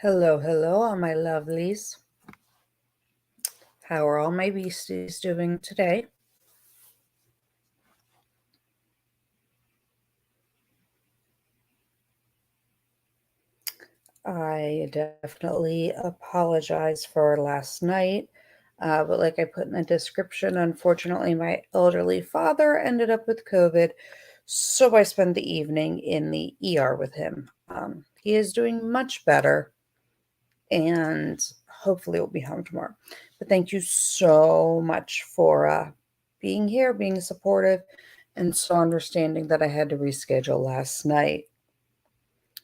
Hello, hello, all my lovelies. How are all my beasties doing today? I definitely apologize for last night, but like I put in the description, unfortunately, my elderly father ended up with COVID, so I spent the evening in the ER with him. He is doing much better, and hopefully will be home tomorrow. But thank you so much for being here, being supportive, and so understanding that I had to reschedule last night.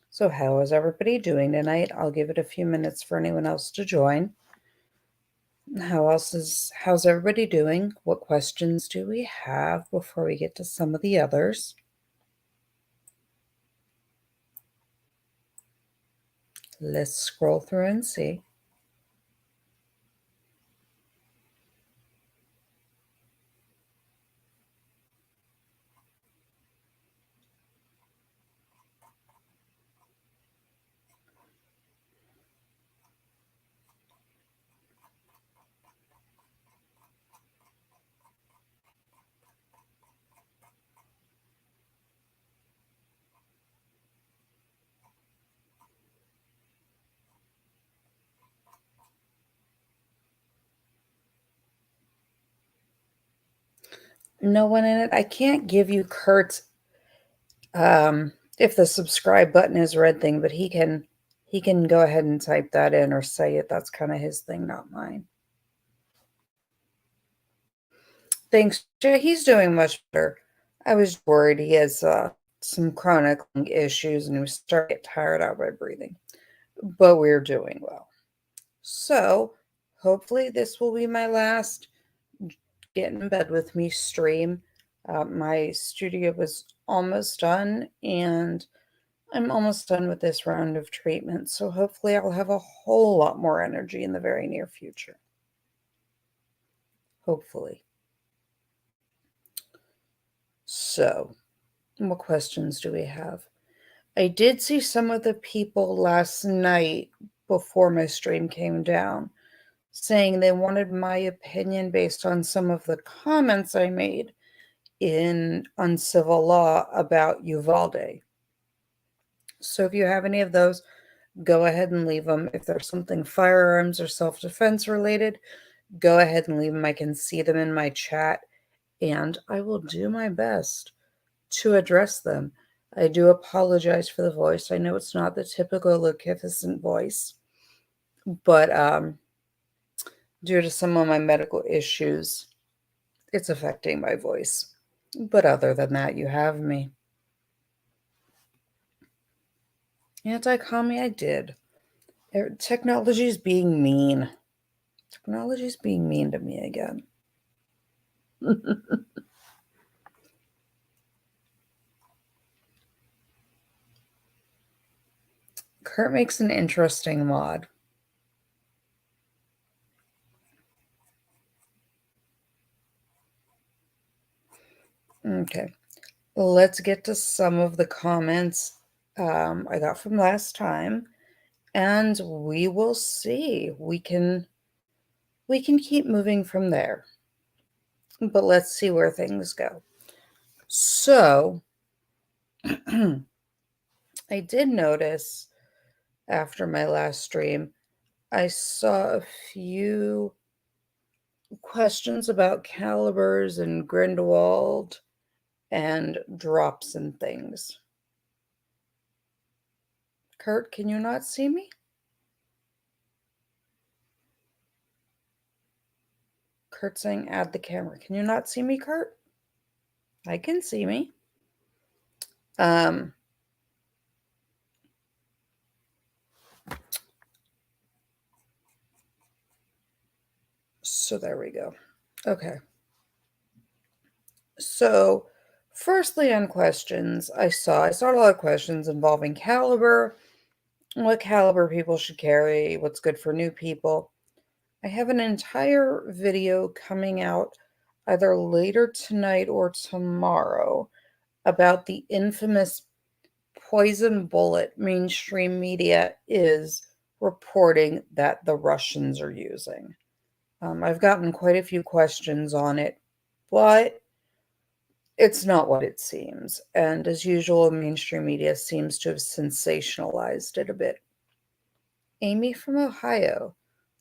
So, how is everybody doing tonight? I'll give it a few minutes for anyone else to join. How's everybody doing? What questions do we have before we get to some of the others? Let's scroll through and see. No one in it. I can't give you Kurt's if the subscribe button is a red thing, but he can go ahead and type that in or say it. That's kind of his thing, not mine. Thanks, Jay. He's doing much better. I was worried he has some chronic lung issues and he was starting to get tired out by breathing, but we're doing well. So hopefully this will be my last get in bed with me stream. My studio was almost done and I'm almost done with this round of treatment, so hopefully I'll have a whole lot more energy in the very near future. Hopefully. So, what questions do we have? I did see some of the people last night before my stream came down saying they wanted my opinion based on some of the comments I made in Uncivil Law about Uvalde. So if you have any of those, go ahead and leave them. If there's something firearms or self-defense related, go ahead and leave them. I can see them in my chat, and I will do my best to address them. I do apologize for the voice. I know it's not the typical Lucificent voice, but due to some of my medical issues, it's affecting my voice. But other than that, you have me. Anti-call me, I did. Technology's being mean. Technology's being mean to me again. Kurt makes an interesting mod. Okay, let's get to some of the comments I got from last time, and we will see. We can keep moving from there, but let's see where things go. So, I did notice after my last stream, I saw a few questions about calibers and Grindelwald and drops and things. Kurt, can you not see me? Kurt saying add the camera. Can you not see me, Kurt? I can see me. So there we go. Okay. So firstly on questions, I saw a lot of questions involving caliber, what caliber people should carry, what's good for new people. I have an entire video coming out either later tonight or tomorrow about the infamous poison bullet mainstream media is reporting that the Russians are using. I've gotten quite a few questions on it, but it's not what it seems. And as usual, mainstream media seems to have sensationalized it a bit. Amy from Ohio.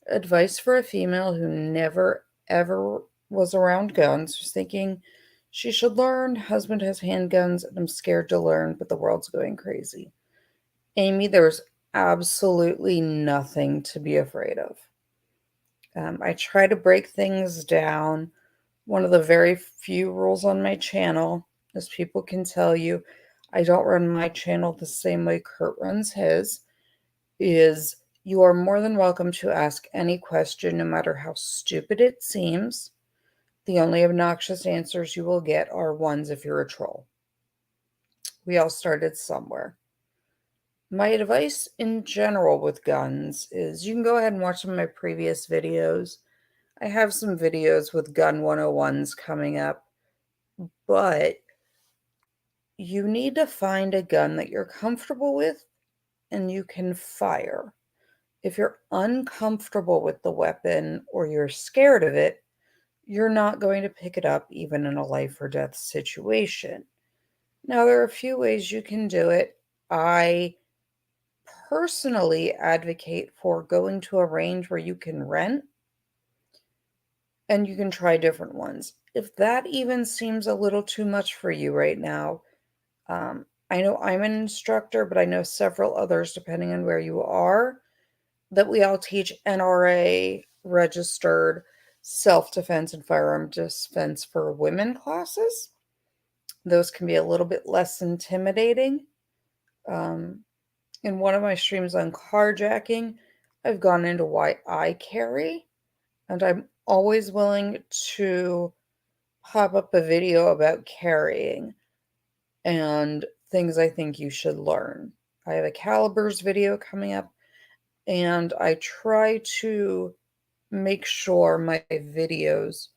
Advice for a female who never ever was around guns, who's thinking she should learn. Husband has handguns, and I'm scared to learn, but the world's going crazy. Amy, there's absolutely nothing to be afraid of. I try to break things down. One of the very few rules on my channel, as people can tell you, I don't run my channel the same way Kurt runs his, is you are more than welcome to ask any question, no matter how stupid it seems. The only obnoxious answers you will get are ones if you're a troll. We all started somewhere. My advice in general with guns is you can go ahead and watch some of my previous videos. I have some videos with gun 101s coming up, but you need to find a gun that you're comfortable with and you can fire. If you're uncomfortable with the weapon or you're scared of it, you're not going to pick it up even in a life or death situation. Now, there are a few ways you can do it. I personally advocate for going to a range where you can rent and you can try different ones. If that even seems a little too much for you right now, I know I'm an instructor, but I know several others, depending on where you are, that we all teach NRA registered self-defense and firearm defense for women classes. Those can be a little bit less intimidating. In one of my streams on carjacking, I've gone into why I carry, and I'm always willing to pop up a video about carrying and things I think you should learn. I have a calibers video coming up, and I try to make sure my videos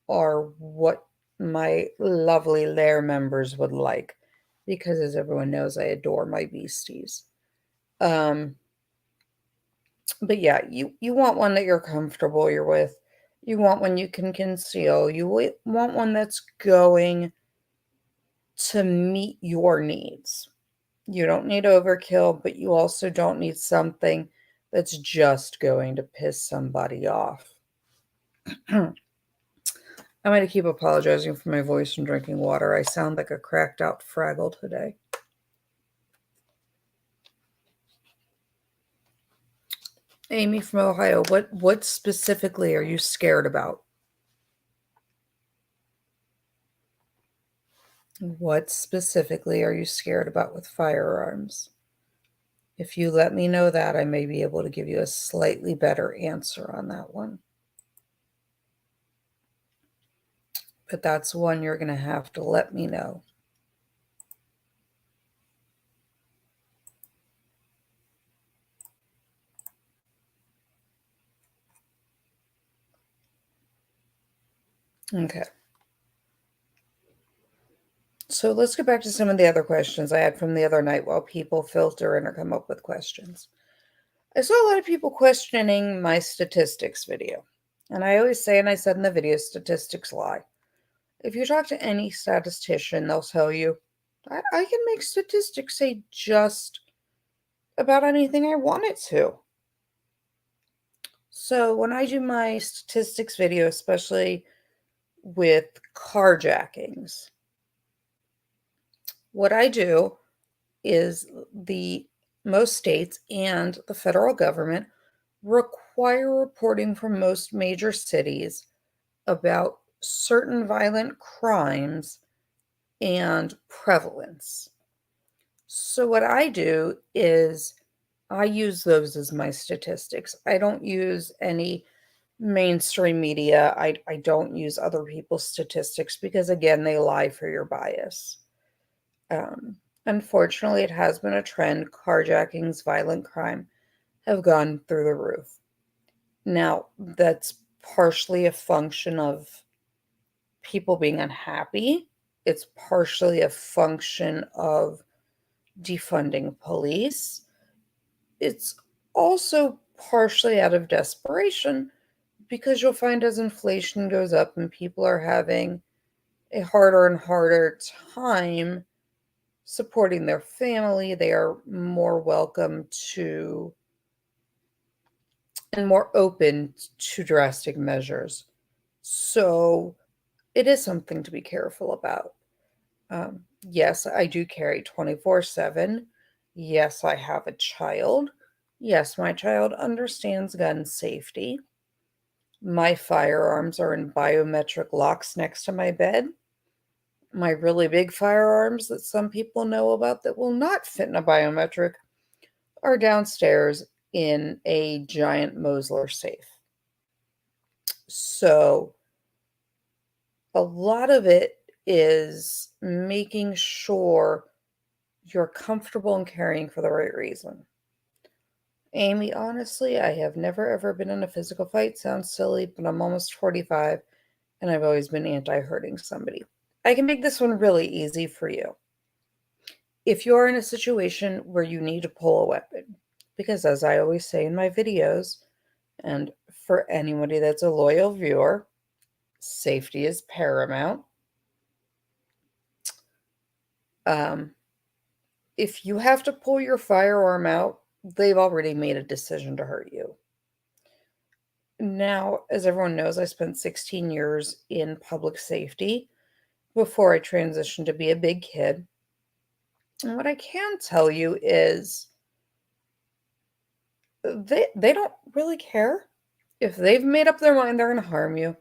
are what my lovely Lair members would like, because as everyone knows, I adore my beasties. But yeah, you want one that you're comfortable you're with. You want one you can conceal. You want one that's going to meet your needs. You don't need overkill, but you also don't need something that's just going to piss somebody off. I'm going to keep apologizing for my voice and drinking water. I sound like a cracked out Fraggle today. Amy from Ohio, what specifically are you scared about? What specifically are you scared about with firearms? If you let me know that, I may be able to give you a slightly better answer on that one. But that's one you're going to have to let me know. Okay. So let's get back to some of the other questions I had from the other night while people filter in or come up with questions. I saw a lot of people questioning my statistics video. And I always say, and I said in the video, statistics lie. If you talk to any statistician, they'll tell you, I can make statistics say just about anything I want it to. So when I do my statistics video, especially with carjackings, what I do is most states and the federal government require reporting from most major cities about certain violent crimes and prevalence. So what I do is I use those as my statistics. I don't use any mainstream media. I don't use other people's statistics because, again, they lie for your bias. Unfortunately, it has been a trend. Carjackings, violent crime have gone through the roof. Now, that's partially a function of people being unhappy. It's partially a function of defunding police. It's also partially out of desperation, because you'll find as inflation goes up and people are having a harder and harder time supporting their family, they are more welcome to and more open to drastic measures. So it is something to be careful about. Yes, I do carry 24/7. Yes, I have a child. Yes, my child understands gun safety. My firearms are in biometric locks next to my bed. My really big firearms that some people know about that will not fit in a biometric are downstairs in a giant Mosler safe. So a lot of it is making sure you're comfortable and carrying for the right reason. Amy, honestly, I have never ever been in a physical fight. Sounds silly, but I'm almost 45 and I've always been anti hurting somebody. I can make this one really easy for you. If you're in a situation where you need to pull a weapon, because as I always say in my videos, and for anybody that's a loyal viewer, safety is paramount. Um, if you have to pull your firearm out, they've already made a decision to hurt you. Now, as everyone knows, I spent 16 years in public safety before I transitioned to be a big kid. And what I can tell you is they don't really care. If they've made up their mind they're going to harm you,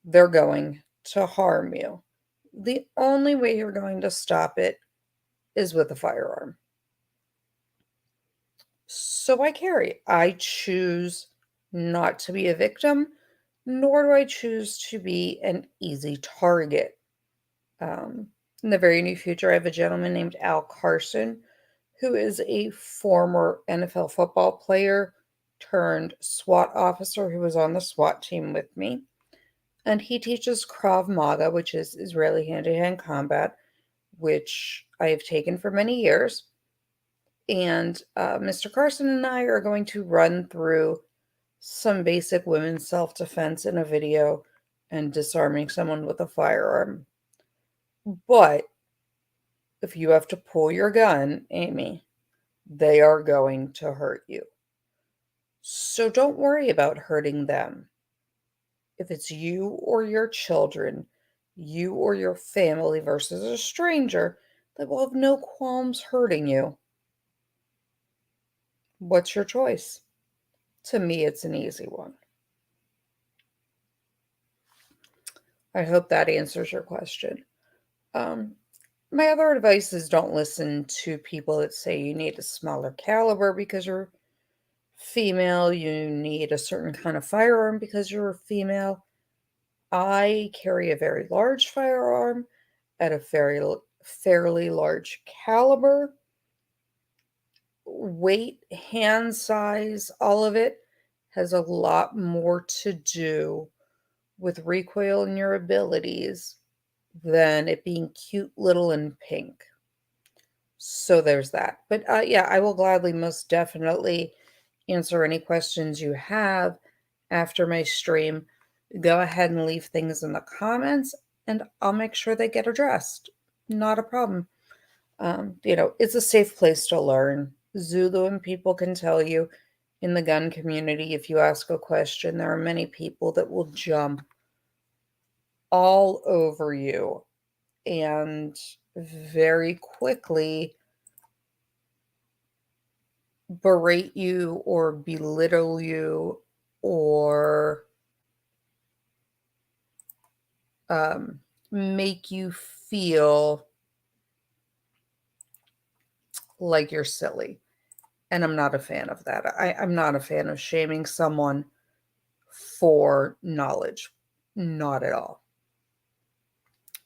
they're going to harm you. The only way you're going to stop it is with a firearm. So I carry. I choose not to be a victim, nor do I choose to be an easy target. In the very near future, I have a gentleman named Al Carson, who is a former NFL football player turned SWAT officer who was on the SWAT team with me. And he teaches Krav Maga, which is Israeli hand-to-hand combat, which I have taken for many years. And Mr. Carson and I are going to run through some basic women's self-defense in a video and disarming someone with a firearm. But if you have to pull your gun, Amy, they are going to hurt you. So don't worry about hurting them. If it's you or your children, you or your family versus a stranger that will have no qualms hurting you, what's your choice? To me, it's an easy one. I hope that answers your question. Um, my other advice is don't listen to people that say you need a smaller caliber because you're female, you need a certain kind of firearm because you're a female. I carry a very large firearm at a fairly large caliber. Weight, hand size, all of it has a lot more to do with recoil and your abilities than it being cute, little, and pink. So there's that. But yeah, I will gladly, most definitely answer any questions you have after my stream. Go ahead and leave things in the comments, and I'll make sure they get addressed. Not a problem. It's a safe place to learn. Zulu and people can tell you in the gun community, if you ask a question, there are many people that will jump all over you and very quickly berate you or belittle you or make you feel like you're silly. And I'm not a fan of that. I'm not a fan of shaming someone for knowledge. Not at all.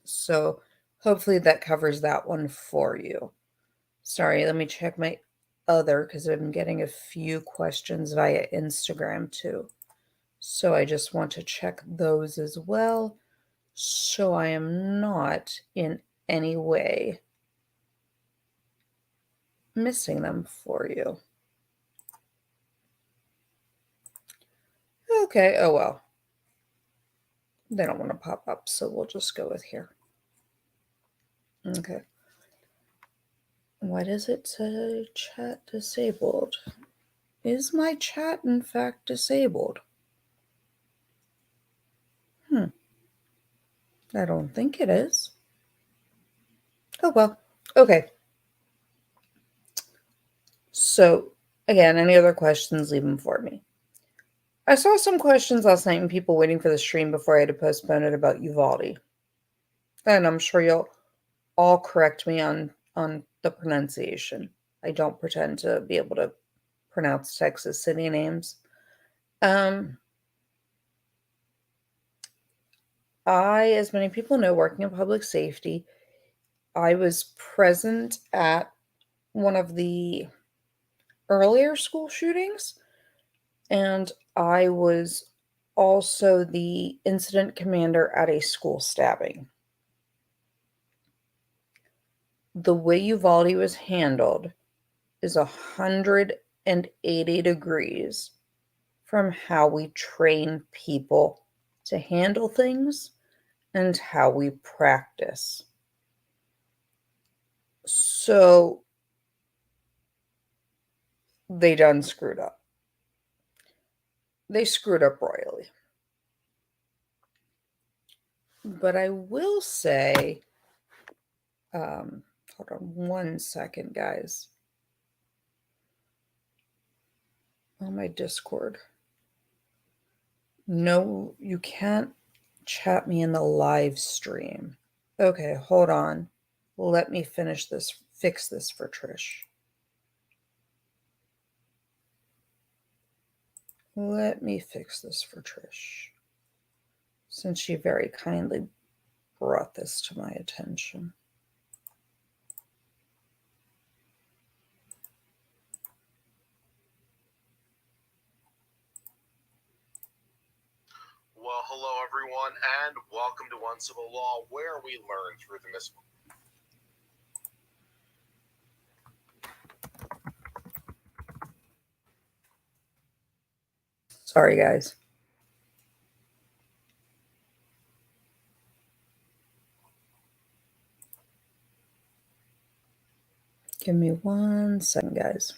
So hopefully that covers that one for you. Sorry, let me check my other because I've been getting a few questions via Instagram too. So I just want to check those as well. So I am not in any way missing them for you. Okay, oh well. They don't want to pop up, so we'll just go with here. Okay. Why does it say chat disabled? Is my chat in fact disabled? I don't think it is. Oh well. Okay. So, again, any other questions, leave them for me. I saw some questions last night and people waiting for the stream before I had to postpone it about Uvalde. And I'm sure you'll all correct me on the pronunciation. I don't pretend to be able to pronounce Texas city names. As many people know, working in public safety, I was present at one of the earlier school shootings, and I was also the incident commander at a school stabbing. The way Uvalde was handled is 180 degrees from how we train people to handle things and how we practice. So they done screwed up. They screwed up royally. But I will say, hold on one second, guys. On my Discord. No, you can't chat me in the live stream. Okay, hold on. Let me fix this for Trish. Let me fix this for Trish, since she very kindly brought this to my attention. Well, hello everyone, and welcome to Uncivil Law, where we learn through the mis- Sorry, guys. Give me 1 second, guys.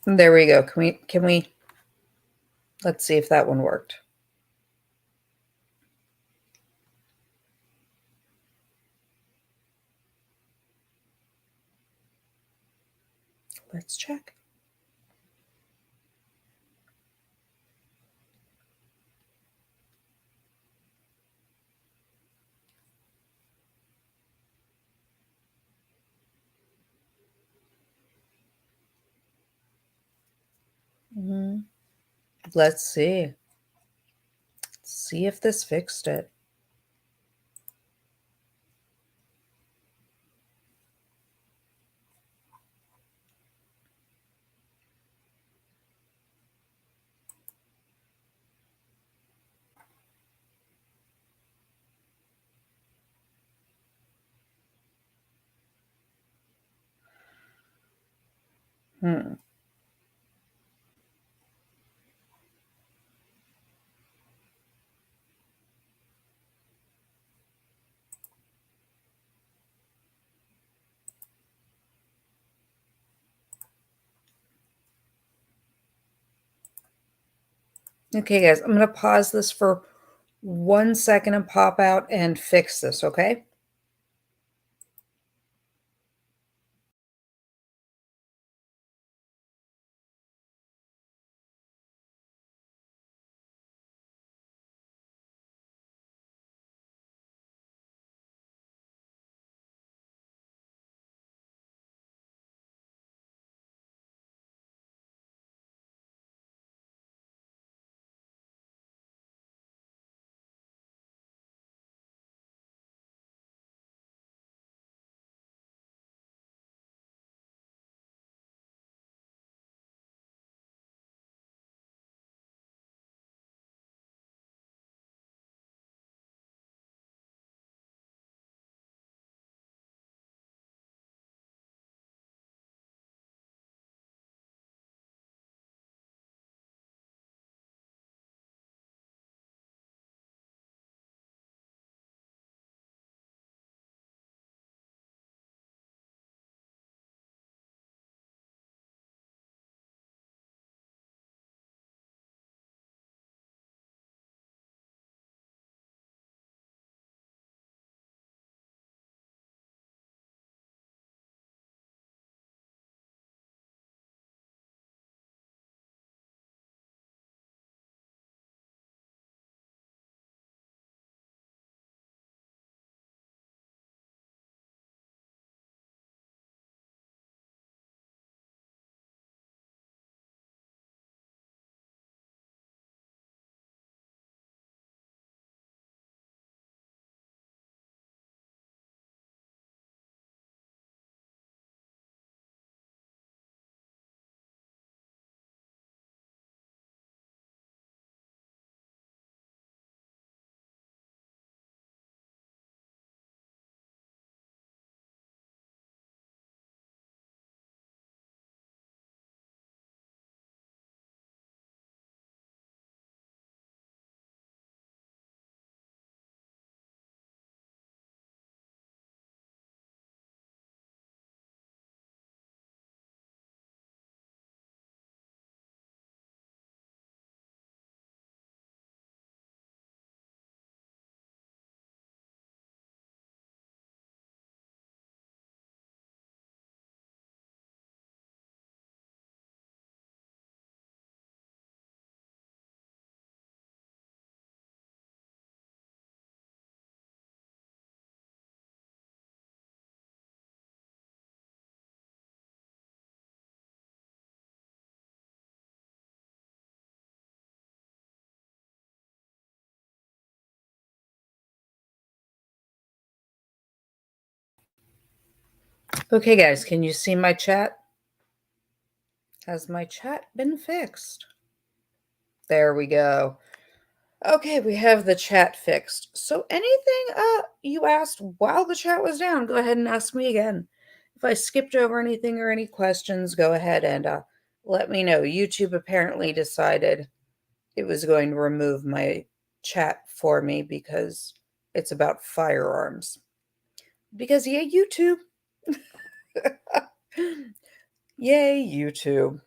There we go. Can we let's see if that one worked. Let's check. Let's see. See if this fixed it. Okay, guys, I'm going to pause this for 1 second and pop out and fix this, okay? Okay, guys, can you see my chat? Has my chat been fixed? There we go. Okay, we have the chat fixed. So anything you asked while the chat was down, go ahead and ask me again. If I skipped over anything or any questions, go ahead and let me know. YouTube apparently decided it was going to remove my chat for me because it's about firearms. Because yay, YouTube. Yay, YouTube.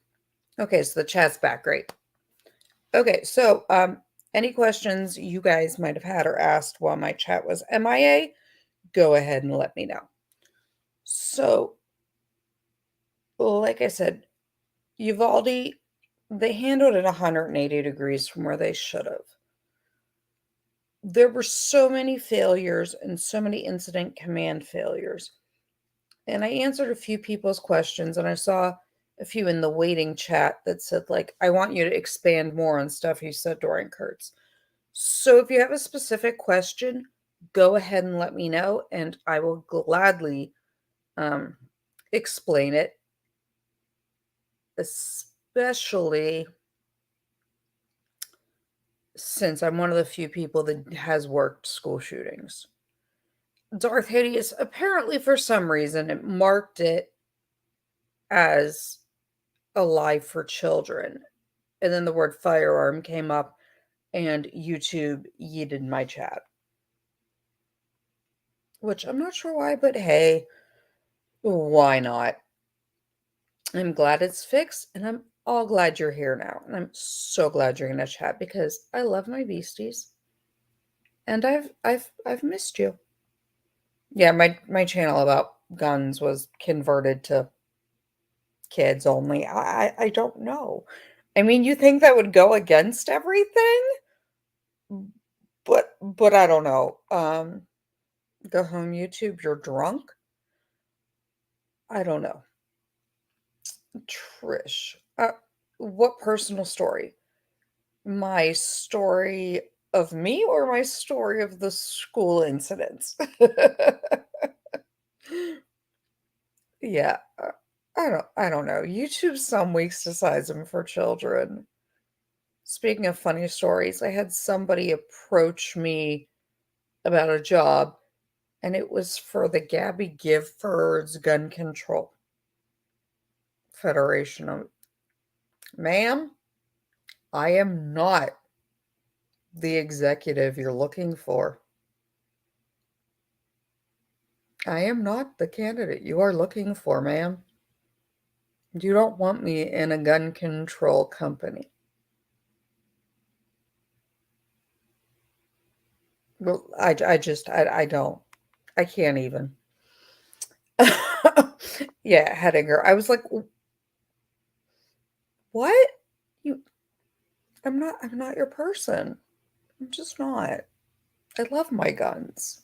Okay, so the chat's back. Great. Okay, so any questions you guys might have had or asked while my chat was MIA, go ahead and let me know. So, like I said, Uvalde, they handled it 180 degrees from where they should have. There were so many failures and so many incident command failures. And I answered a few people's questions, and I saw a few in the waiting chat that said, like, I want you to expand more on stuff you said during Kurtz. So if you have a specific question, go ahead and let me know, and I will gladly explain it, especially since I'm one of the few people that has worked school shootings. Darth Hideous, apparently for some reason, it marked it as a lie for children. And then the word firearm came up, and YouTube yeeted my chat. Which I'm not sure why, but hey, why not? I'm glad it's fixed, and I'm all glad you're here now. And I'm so glad you're gonna chat because I love my beasties. And I've missed you. Yeah, my channel about guns was converted to kids only. I don't know. I mean, you think that would go against everything? But I don't know. Go home YouTube, you're drunk? I don't know. Trish, what personal story? My story of me or my story of the school incidents? Yeah, I don't know. YouTube some weeks decides them for children. Speaking of funny stories, I had somebody approach me about a job, and it was for the Gabby Giffords Gun Control Federation. Ma'am, I am not the executive you're looking for. I am not the candidate you are looking for, ma'am. You don't want me in a gun control company. Well, I don't. I can't even. Yeah, Hedinger. I was like, what? You I'm not your person. I'm just not. I love my guns.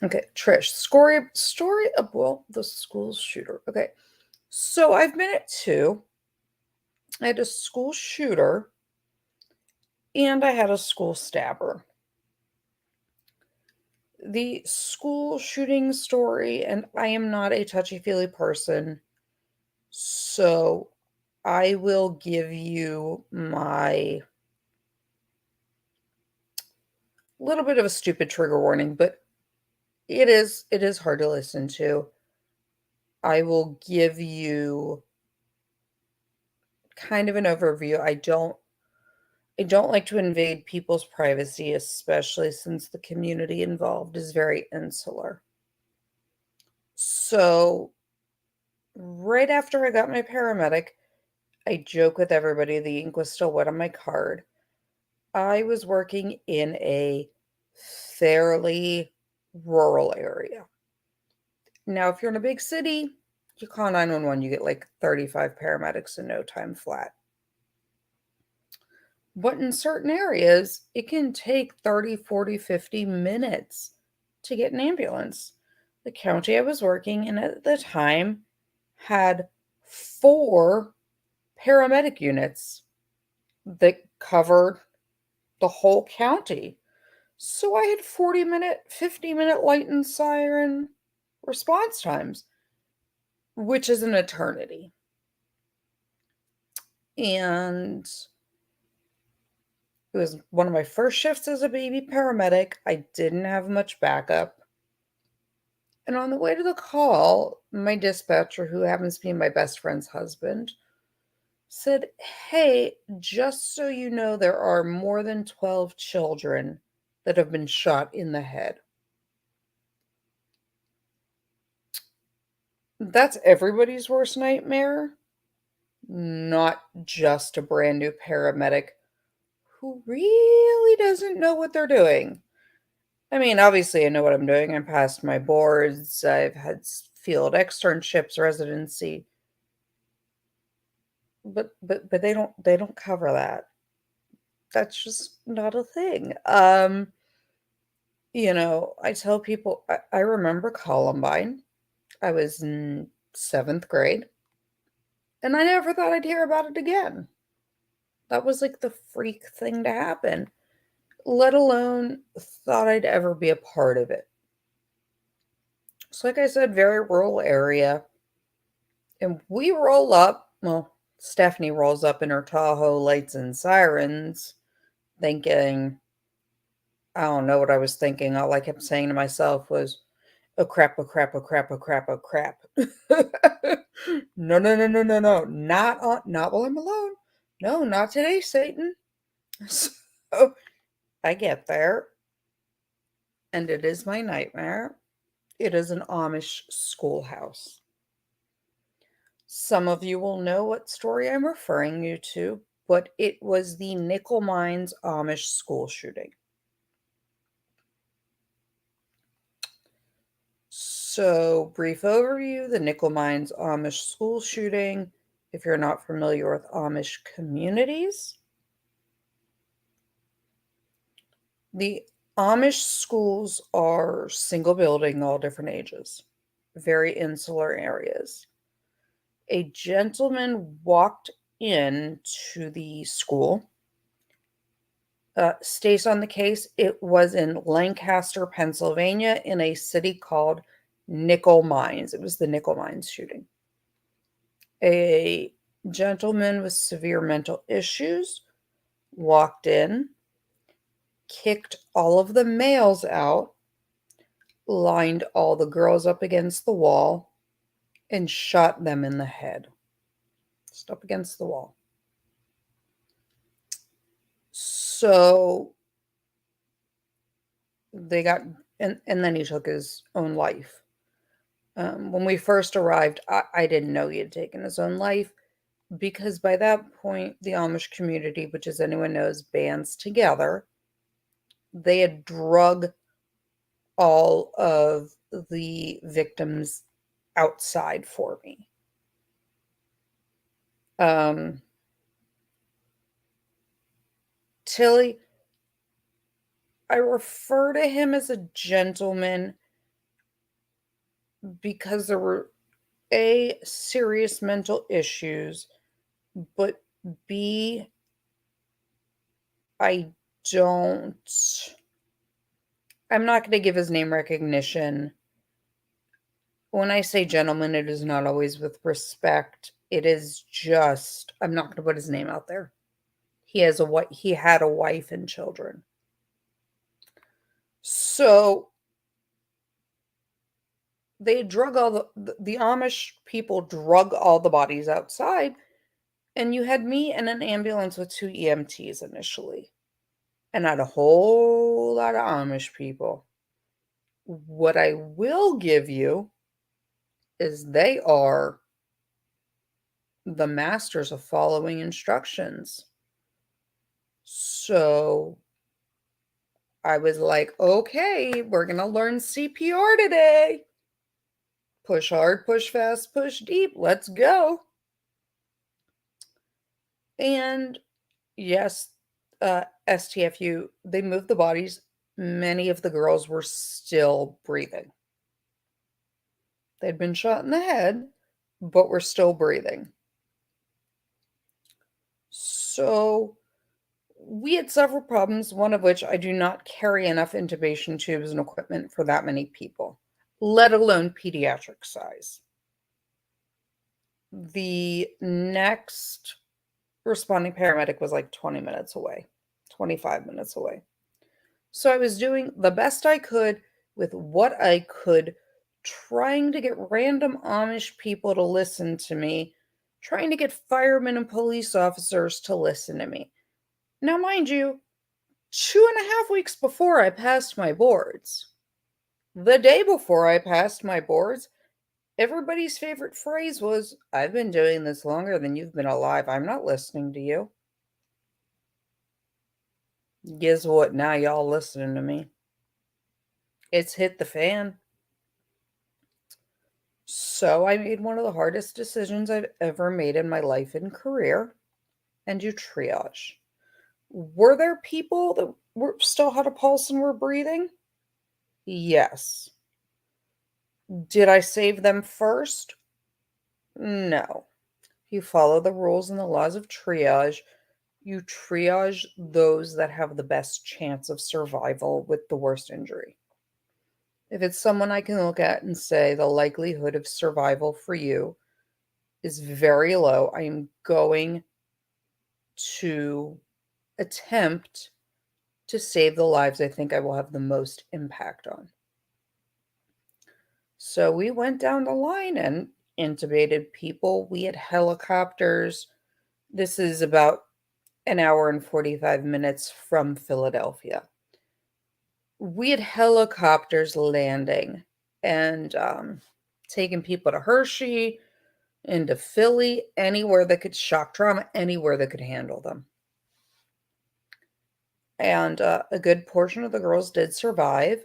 Okay, Trish. Story of, well, the school shooter. Okay. So I've been at two. I had a school shooter and I had a school stabber. The school shooting story, and I am not a touchy-feely person, so I will give you my little bit of a stupid trigger warning, but it is hard to listen to. I will give you kind of an overview. I don't like to invade people's privacy, especially since the community involved is very insular. So, right after I got my paramedic, I joke with everybody the ink was still wet on my card. I was working in a fairly rural area. Now, if you're in a big city, you call 911, you get like 35 paramedics in no time flat. But in certain areas, it can take 30, 40, 50 minutes to get an ambulance. The county I was working in at the time had 4 paramedic units that covered the whole county. So I had 40-minute, 50-minute light and siren response times. which is an eternity. And it was one of my first shifts as a baby paramedic. I didn't have much backup. And on the way to the call, my dispatcher, who happens to be my best friend's husband, said, "Hey, just so you know, there are more than 12 children that have been shot in the head." That's everybody's worst nightmare, not just a brand new paramedic who really doesn't know what they're doing. I mean, obviously, I know what I'm doing. I passed my boards. I've had field externships, residency, but they don't cover that. That's just not a thing. I tell people I remember Columbine. I was in 7th grade, and I never thought I'd hear about it again. That was like the freak thing to happen, let alone thought I'd ever be a part of it. So, like I said, very rural area. And we roll up. Well, Stephanie rolls up in her Tahoe lights and sirens, thinking, I don't know what I was thinking. All I kept saying to myself was, oh crap, oh crap, oh crap, oh crap, oh crap. No, no, no, no, no, no. Not while I'm alone. No, not today, Satan. So I get there, and it is my nightmare. It is an Amish schoolhouse. Some of you will know what story I'm referring you to, but it was the Nickel Mines Amish school shooting. So, brief overview, the Nickel Mines Amish school shooting. If you're not familiar with Amish communities, the Amish schools are single building, all different ages, very insular areas. A gentleman walked into the school. Stays on the case, it was in Lancaster, Pennsylvania, in a city called Nickel Mines. It was the Nickel Mines shooting. A gentleman with severe mental issues walked in, kicked all of the males out, lined all the girls up against the wall, and shot them in the head. Just up against the wall. So they got, and then he took his own life. When we first arrived, I didn't know he had taken his own life because by that point, the Amish community, which as anyone knows, bands together. They had drug all of the victims outside for me. Tilly, I refer to him as a gentleman because there were A, serious mental issues, but B, I'm not going to give his name recognition. When I say gentleman, it is not always with respect. It is just, I'm not going to put his name out there. He had a wife and children. So they drug all the Amish people drug all the bodies outside, and you had me in an ambulance with 2 EMTs initially, and not a whole lot of Amish people. What I will give you is they are the masters of following instructions. So I was like, okay, we're going to learn CPR today. Push hard, push fast, push deep. Let's go. And yes, STFU, they moved the bodies. Many of the girls were still breathing. They'd been shot in the head, but were still breathing. So we had several problems, one of which I do not carry enough intubation tubes and equipment for that many people, let alone pediatric size. The next responding paramedic was like 20 minutes away, 25 minutes away. So I was doing the best I could with what I could, trying to get random Amish people to listen to me, trying to get firemen and police officers to listen to me. Now, mind you, 2.5 weeks before I passed my boards, the day before I passed my boards, everybody's favorite phrase was, "I've been doing this longer than you've been alive. I'm not listening to you." Guess what? Now y'all listening to me. It's hit the fan. So I made one of the hardest decisions I've ever made in my life and career, and you triage. Were there people that still had a pulse and were breathing? Yes. Did I save them first? No. You follow the rules and the laws of triage. You triage those that have the best chance of survival with the worst injury. If it's someone I can look at and say the likelihood of survival for you is very low, I am going to attempt to save the lives I think I will have the most impact on. So we went down the line and intubated people. We had helicopters. This is about an hour and 45 minutes from Philadelphia. We had helicopters landing and taking people to Hershey, into Philly, anywhere that could shock trauma, anywhere that could handle them. And a good portion of the girls did survive.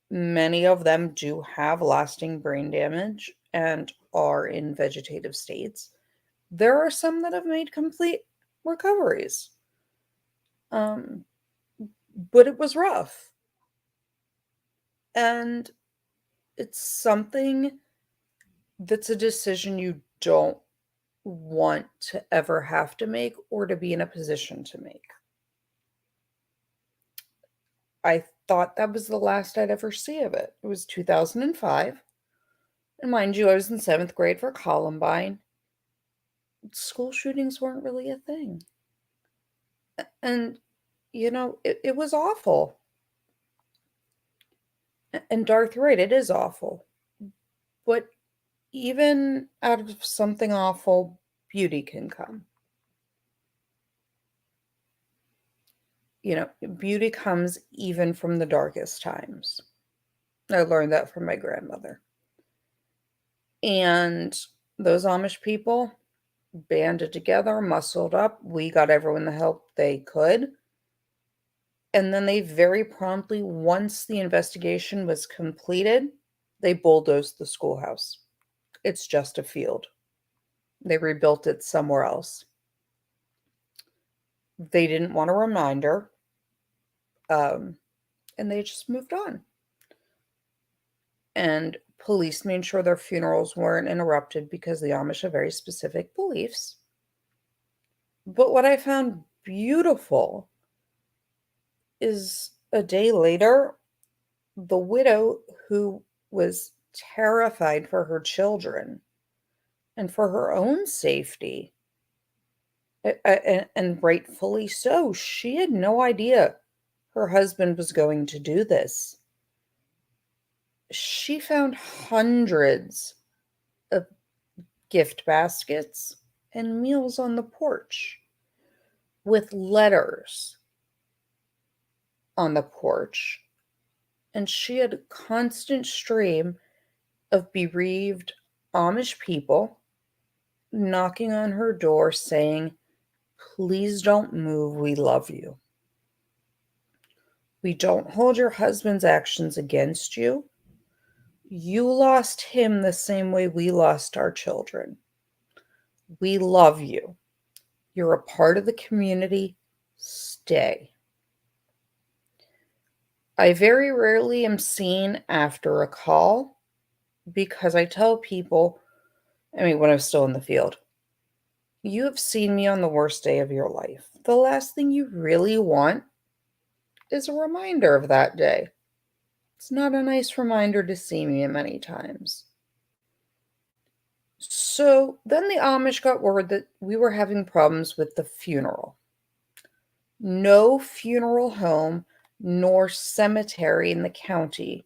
Many of them do have lasting brain damage and are in vegetative states. There are some that have made complete recoveries. But it was rough. And it's something that's a decision you don't want to ever have to make or to be in a position to make. I thought that was the last I'd ever see of it. It was 2005. And mind you, I was in 7th grade for Columbine. School shootings weren't really a thing. And, it was awful. And Darth right, it is awful. But even out of something awful, beauty can come. Beauty comes even from the darkest times. I learned that from my grandmother. And those Amish people banded together, muscled up. We got everyone the help they could. And then they very promptly, once the investigation was completed, they bulldozed the schoolhouse. It's just a field. They rebuilt it somewhere else. They didn't want a reminder. And they just moved on. And police made sure their funerals weren't interrupted because the Amish have very specific beliefs. But what I found beautiful is a day later, the widow who was terrified for her children and for her own safety, and rightfully so, she had no idea her husband was going to do this. She found hundreds of gift baskets and meals on the porch with letters on the porch. And she had a constant stream of bereaved Amish people knocking on her door saying, "Please don't move. We love you. We don't hold your husband's actions against you. You lost him the same way we lost our children. We love you. You're a part of the community. Stay." I very rarely am seen after a call because I tell people, when I was still in the field, you have seen me on the worst day of your life. The last thing you really want is a reminder of that day. It's not a nice reminder to see me many times. So then the Amish got word that we were having problems with the funeral. No funeral home nor cemetery in the county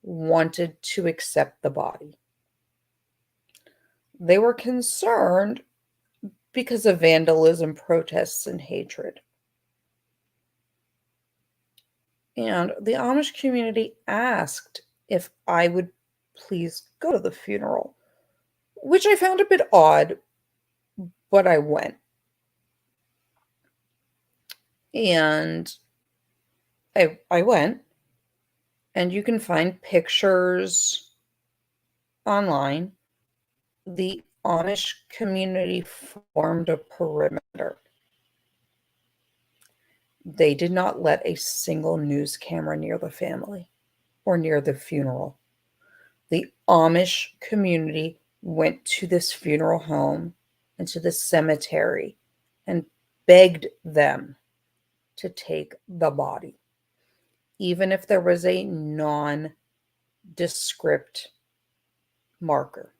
wanted to accept the body. They were concerned because of vandalism, protests, and hatred. And the Amish community asked if I would please go to the funeral, which I found a bit odd, but I went. And I went, and you can find pictures online. The Amish community formed a perimeter. They did not let a single news camera near the family or near the funeral. The Amish community went to this funeral home and to the cemetery and begged them to take the body, even if there was a nondescript marker.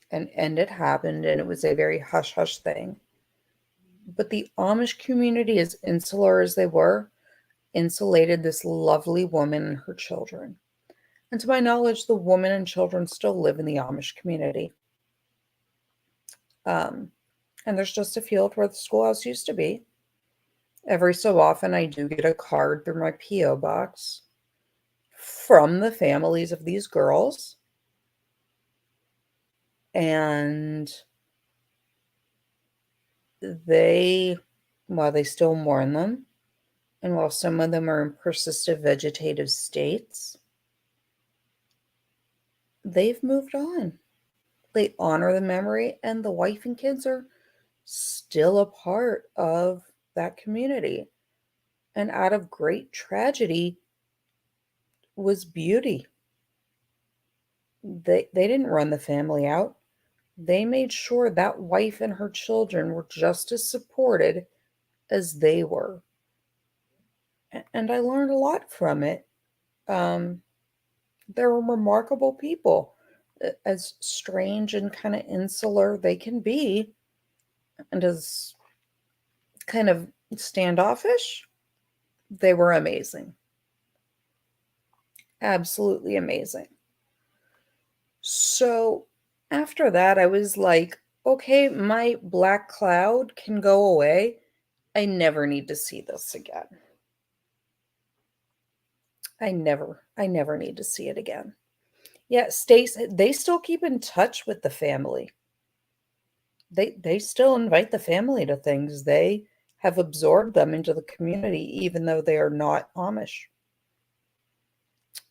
And it happened, and it was a very hush hush thing. But the Amish community, as insular as they were, insulated this lovely woman and her children. And to my knowledge, the woman and children still live in the Amish community. Um, and there's just a field where the schoolhouse used to be. Every so often, I do get a card through my P.O. box from the families of these girls. And while they still mourn them, and while some of them are in persistent vegetative states, they've moved on. They honor the memory, and the wife and kids are still a part of that community. And out of great tragedy was beauty. They didn't run the family out. They made sure that wife and her children were just as supported as they were. And I learned a lot from it. Um, they're remarkable people. As strange and kind of insular they can be, and as kind of standoffish, they were amazing. Absolutely amazing. So after that, I was like, okay, my black cloud can go away. I never need to see this again. I never need to see it again. Yeah, Stace, they still keep in touch with the family. They still invite the family to things. They have absorbed them into the community, even though they are not Amish.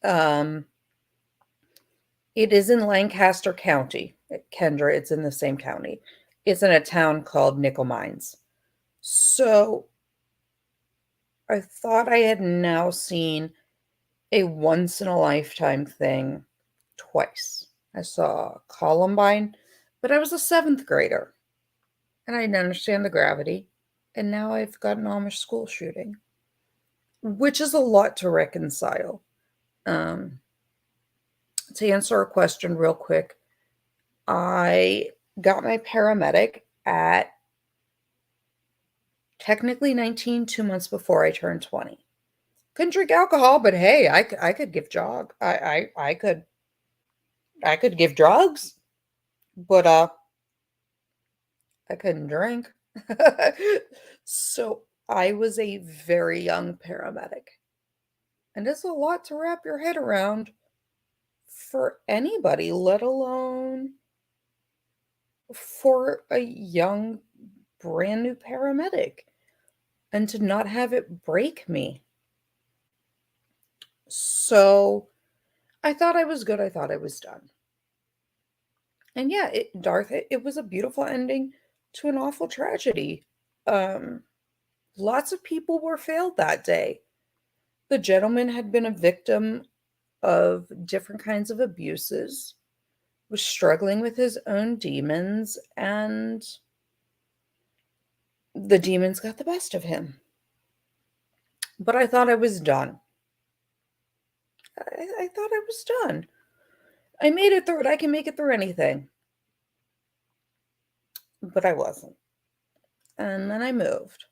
Um, it is in Lancaster County, Kendra. It's in the same county. It's in a town called Nickel Mines. So I thought I had now seen a once in a lifetime thing twice. I saw Columbine, but I was a seventh grader and I didn't understand the gravity. And now I've got an Amish school shooting, which is a lot to reconcile. Um, to answer a question real quick, I got my paramedic at technically 19, 2 months before I turned 20. Couldn't drink alcohol, but hey, I could give jog. I could give drugs, but I couldn't drink. So I was a very young paramedic. And it's a lot to wrap your head around for anybody, let alone for a young, brand new paramedic. And to not have it break me. So I thought I was good. I thought I was done. And yeah, Darth, it was a beautiful ending to an awful tragedy. Um, Lots of people were failed that day. The gentleman had been a victim of different kinds of abuses, was struggling with his own demons, and the demons got the best of him. But I thought I was done. I thought I was done. I made it through it. I can make it through anything. But I wasn't. And then I moved.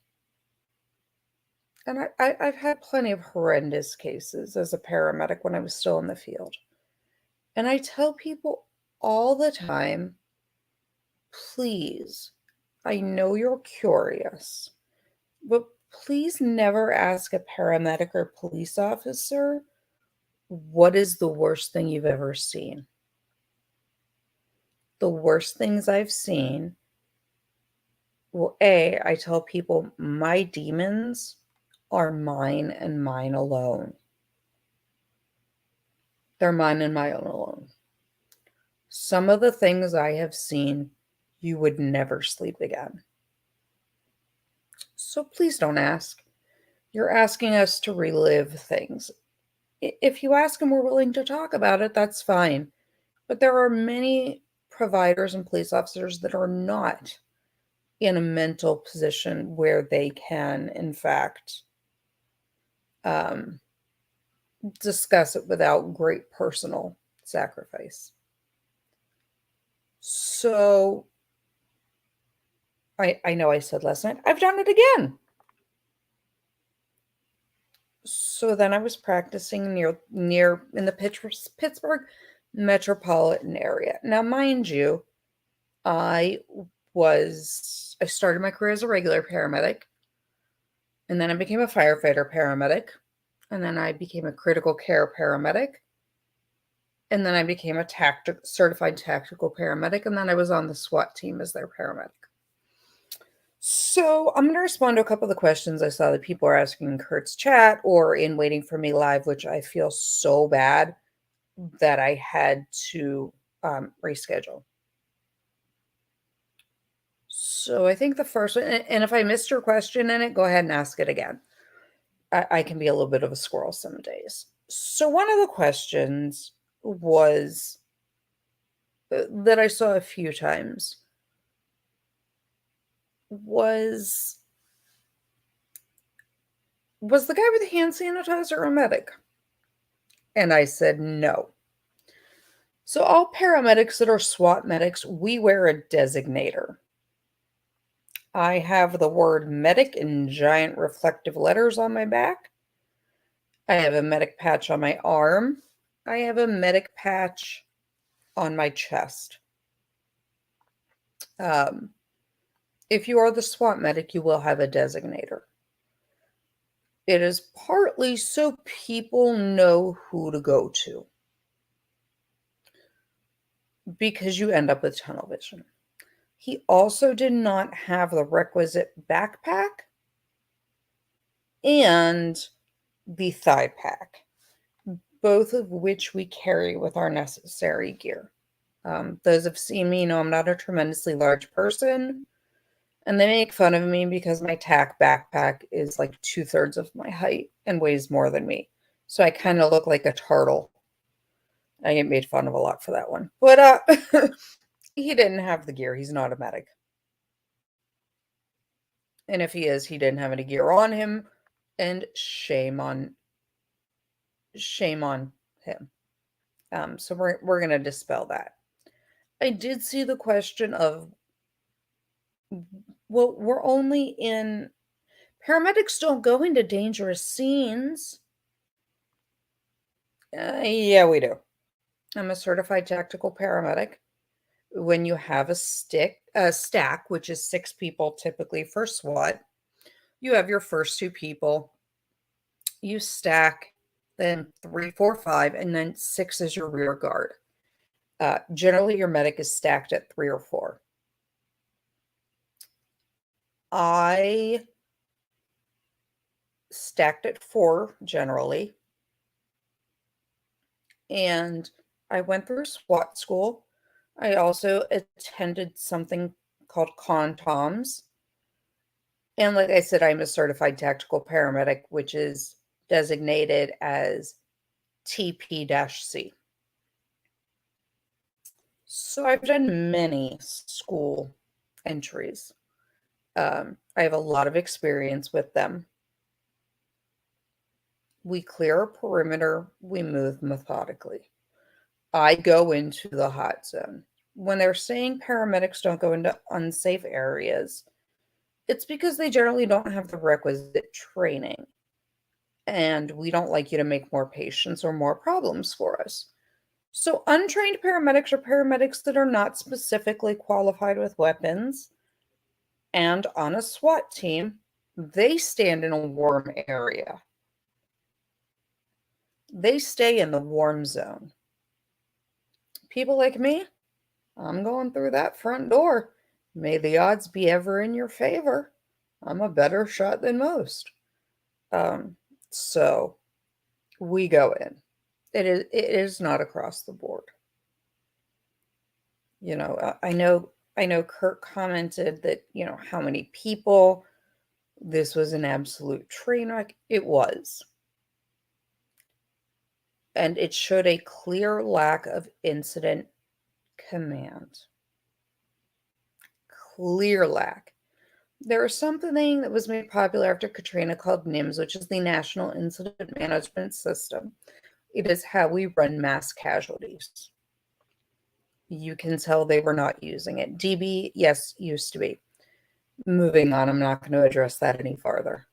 And I've had plenty of horrendous cases as a paramedic when I was still in the field. And I tell people all the time, please, I know you're curious, but please never ask a paramedic or police officer what is the worst thing you've ever seen. The worst things I've seen, well, I tell people my demons are mine and mine alone. They're mine and mine alone. Some of the things I have seen, you would never sleep again. So please don't ask. You're asking us to relive things. If you ask and we're willing to talk about it, that's fine. But there are many providers and police officers that are not in a mental position where they can, in fact, um, discuss it without great personal sacrifice. So I know I said last night, I've done it again. So then I was practicing near in the Pittsburgh metropolitan area. Now, mind you, I started my career as a regular paramedic, and then I became a firefighter paramedic, and then I became a critical care paramedic, and then I became a certified tactical paramedic, and then I was on the SWAT team as their paramedic. So I'm going to respond to a couple of the questions I saw that people are asking in Kurt's chat or in Waiting for Me Live, which I feel so bad that I had to reschedule. So I think the first one, and if I missed your question in it, go ahead and ask it again. I can be a little bit of a squirrel some days. So one of the questions was that I saw a few times was the guy with the hand sanitizer a medic? And I said no. So all paramedics that are SWAT medics, we wear a designator. I have the word medic in giant reflective letters on my back. I have a medic patch on my arm. I have a medic patch on my chest. If you are the SWAT medic, you will have a designator. It is partly so people know who to go to, because you end up with tunnel vision. He also did not have the requisite backpack and the thigh pack, both of which we carry with our necessary gear. Those have seen me know I'm not a tremendously large person, and they make fun of me because my TAC backpack is like 2/3 of my height and weighs more than me. So I kind of look like a turtle. I get made fun of a lot for that one. But he didn't have the gear. He's not a medic. And if he is, he didn't have any gear on him. And shame on him. So we're going to dispel that. I did see the question of, well, we're only in, paramedics don't go into dangerous scenes. Yeah, we do. I'm a certified tactical paramedic. When you have a stack, which is 6 people typically for SWAT, you have your first 2 people, you stack, then 3, 4, 5, and then 6 is your rear guard. Generally, your medic is stacked at 3 or 4. I stacked at 4 generally, and I went through SWAT school. I also attended something called CONTOMS. And like I said, I'm a certified tactical paramedic, which is designated as TP-C. So I've done many school entries. I have a lot of experience with them. We clear a perimeter, we move methodically. I go into the hot zone. When they're saying paramedics don't go into unsafe areas, it's because they generally don't have the requisite training. And we don't like you to make more patients or more problems for us. So, untrained paramedics are paramedics that are not specifically qualified with weapons. And on a SWAT team, they stand in a warm area. They stay in the warm zone. People like me, I'm going through that front door. May the odds be ever in your favor. I'm a better shot than most. Um, so we go in. It is not across the board. I know Kurt commented that, how many people, this was an absolute train wreck. It was. And it showed a clear lack of incident command. Clear lack. There is something that was made popular after Katrina called NIMS, which is the National Incident Management System. It is how we run mass casualties. You can tell they were not using it. DB, yes, used to be. Moving on, I'm not going to address that any farther.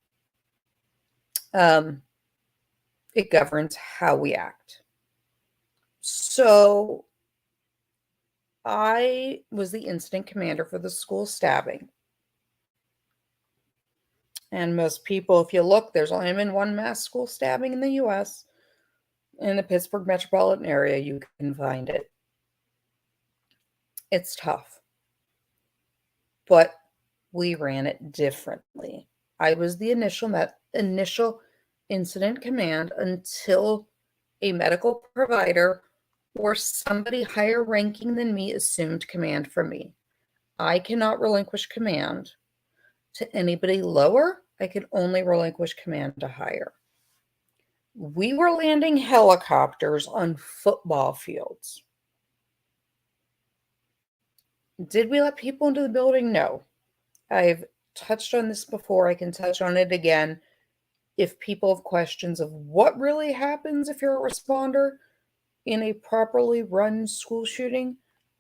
It governs how we act. So I was the incident commander for the school stabbing. And most people, if you look, there's only been one mass school stabbing in the U.S. In the Pittsburgh metropolitan area, you can find it. It's tough. But we ran it differently. I was the initial incident command until a medical provider or somebody higher ranking than me assumed command for me. I cannot relinquish command to anybody lower. I can only relinquish command to higher. We were landing helicopters on football fields. Did we let people into the building? No. I've touched on this before. I can touch on it again. If people have questions of what really happens if you're a responder in a properly run school shooting,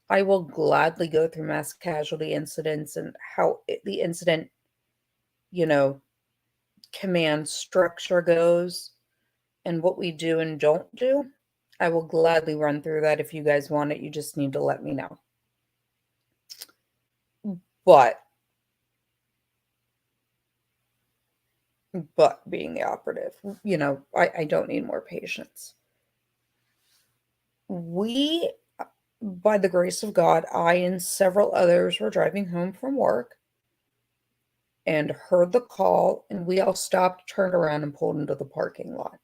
I will gladly go through mass casualty incidents and how the incident, command structure goes and what we do and don't do. I will gladly run through that. If you guys want it, you just need to let me know. But being the operative, I don't need more patience. We, by the grace of God, I and several others were driving home from work and heard the call, and we all stopped, turned around, and pulled into the parking lot.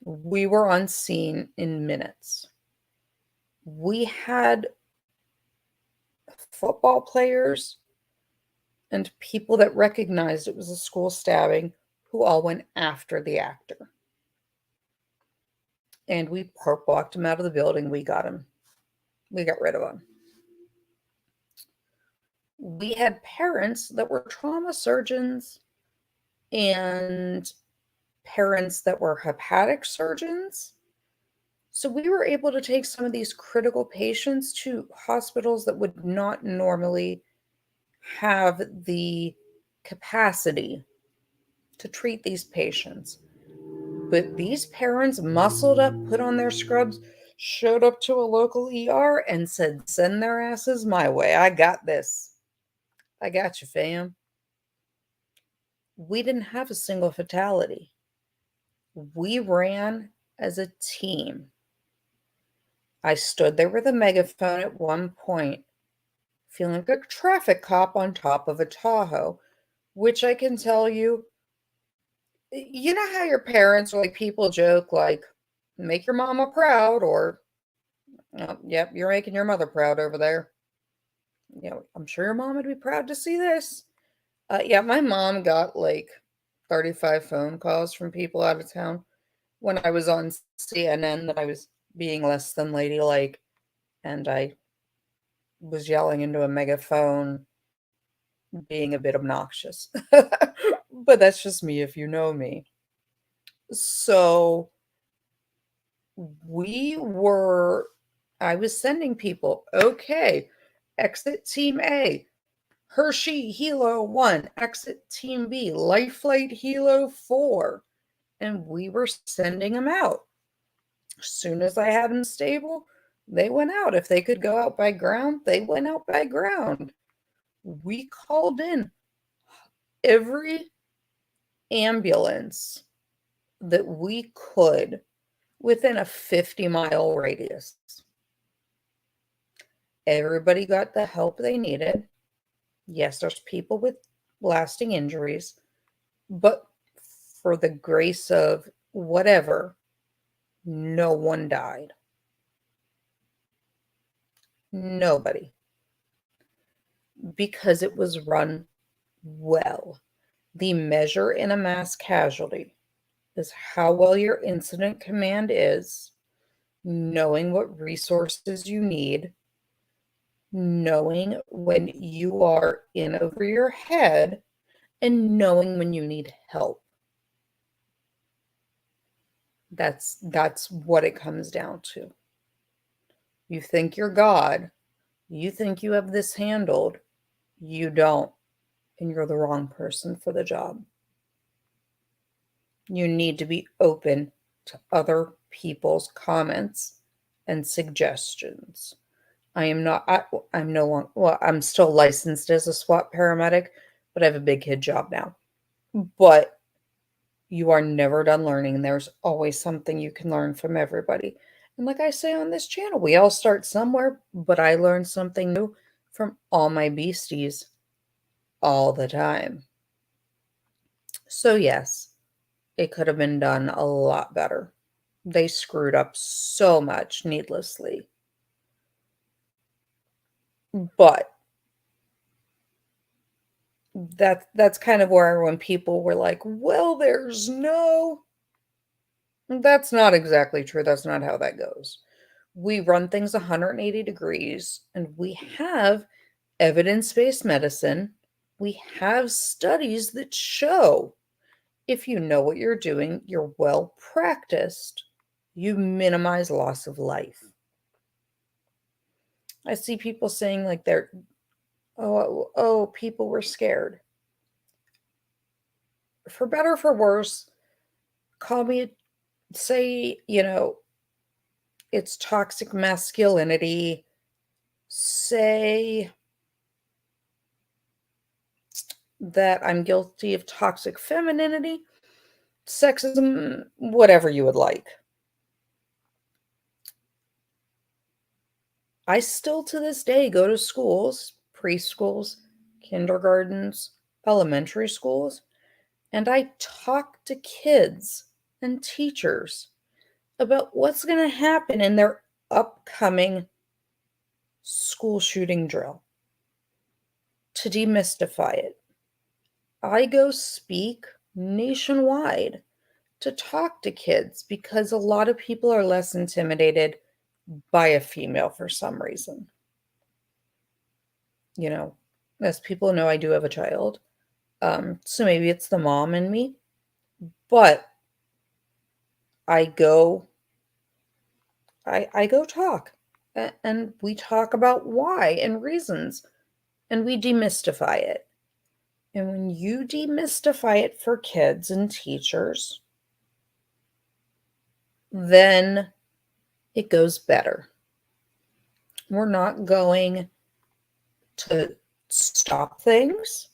We were on scene in minutes. We had football players and people that recognized it was a school stabbing who all went after the actor. And we perp walked him out of the building. We got him. We got rid of him. We had parents that were trauma surgeons and parents that were hepatic surgeons. So we were able to take some of these critical patients to hospitals that would not normally have the capacity to treat these patients. But these parents muscled up, put on their scrubs, showed up to a local ER and said, "Send their asses my way. I got this. I got you, fam." We didn't have a single fatality. We ran as a team. I stood there with a megaphone at one point, feeling like a traffic cop on top of a Tahoe, which I can tell you, you know how your parents or like people joke like, "Make your mama proud," or, "Yep, you're making your mother proud over there. I'm sure your mom would be proud to see this." Yeah, my mom got like 35 phone calls from people out of town when I was on CNN that I was being less than ladylike and I was yelling into a megaphone, being a bit obnoxious. But that's just me if you know me. So I was sending people, okay, exit team A, Hershey Helo 1, exit team B, Life Flight Helo 4, and we were sending them out. As soon as I had them stable, they went out. If they could go out by ground, they went out by ground. We called in every ambulance that we could within a 50-mile radius. Everybody got the help they needed. Yes, there's people with lasting injuries, but for the grace of whatever, no one died. Nobody. Because it was run well. The measure in a mass casualty is how well your incident command is, knowing what resources you need, knowing when you are in over your head, and knowing when you need help. That's what it comes down to. You think you're God, you think you have this handled, you don't, and you're the wrong person for the job. You need to be open to other people's comments and suggestions. I'm no longer, well, I'm still licensed as a SWAT paramedic, but I have a big kid job now. But you are never done learning, and there's always something you can learn from everybody. And like I say on this channel, we all start somewhere, but I learn something new from all my beasties all the time. So yes, it could have been done a lot better. They screwed up so much needlessly. But that's kind of where when people were like, well, that's not exactly true. That's not how that goes. We run things 180 degrees, and we have evidence-based medicine. We have studies that show if you know what you're doing, you're well practiced, you minimize loss of life. I see people saying like people were scared. For better or for worse, call me, say, it's toxic masculinity, say that I'm guilty of toxic femininity, sexism, whatever you would like. I still to this day go to schools, preschools, kindergartens, elementary schools, and I talk to kids and teachers about what's going to happen in their upcoming school shooting drill to demystify it. I go speak nationwide to talk to kids because a lot of people are less intimidated by a female for some reason. As people know, I do have a child. So maybe it's the mom in me, but I go talk, and we talk about why and reasons, and we demystify it. And when you demystify it for kids and teachers, then it goes better. We're not going to stop things,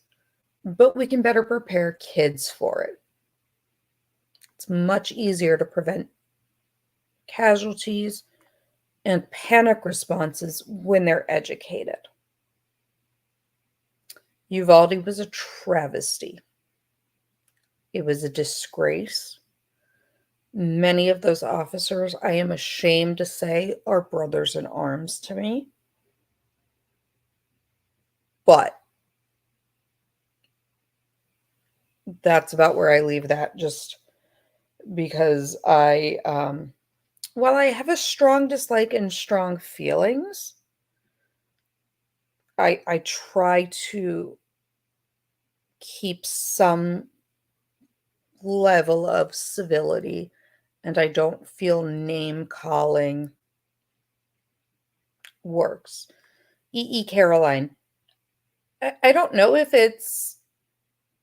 but we can better prepare kids for it. It's much easier to prevent casualties and panic responses when they're educated. Uvalde was a travesty. It was a disgrace. Many of those officers, I am ashamed to say, are brothers in arms to me. But that's about where I leave that, just because while I have a strong dislike and strong feelings, I try to keep some level of civility and I don't feel name calling works. Caroline, I don't know if it's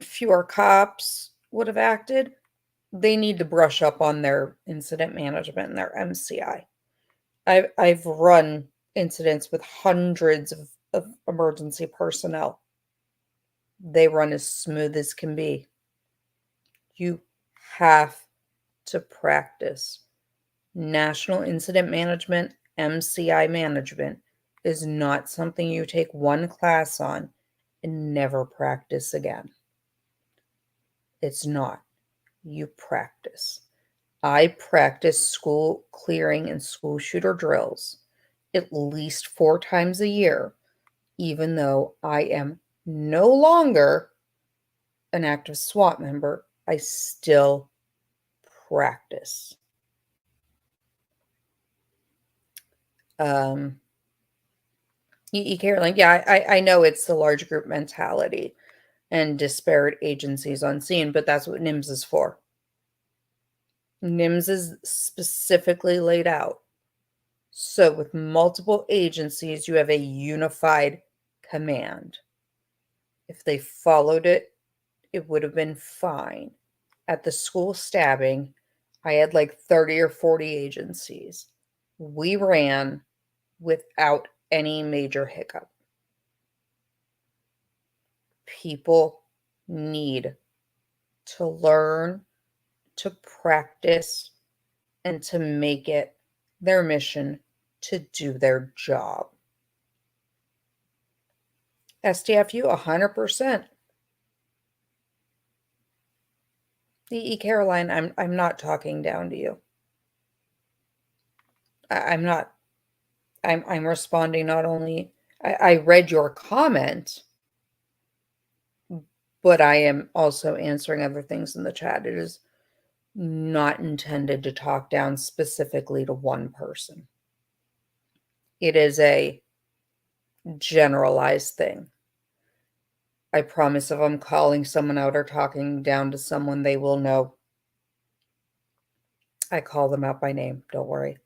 fewer cops would have acted. They need to brush up on their incident management and their MCI. I've run incidents with hundreds of emergency personnel. They run as smooth as can be. You have to practice. National Incident Management, MCI management, is not something you take one class on and never practice again. It's not. You practice. I practice school clearing and school shooter drills at least 4 times a year, even though I am no longer an active SWAT member. I still practice. Caroline, yeah, I know it's the large group mentality and disparate agencies on scene, but that's what NIMS is for. NIMS is specifically laid out. So with multiple agencies, you have a unified command. If they followed it, it would have been fine. At the school stabbing, I had like 30 or 40 agencies. We ran without any major hiccup. People need to learn, to practice, and to make it their mission to do their job. STFU, 100%. Caroline, I'm not talking down to you. I'm not. I'm responding not only. I read your comment, but I am also answering other things in the chat. It is not intended to talk down specifically to one person. It is a generalized thing. I promise if I'm calling someone out or talking down to someone, they will know. I call them out by name. Don't worry.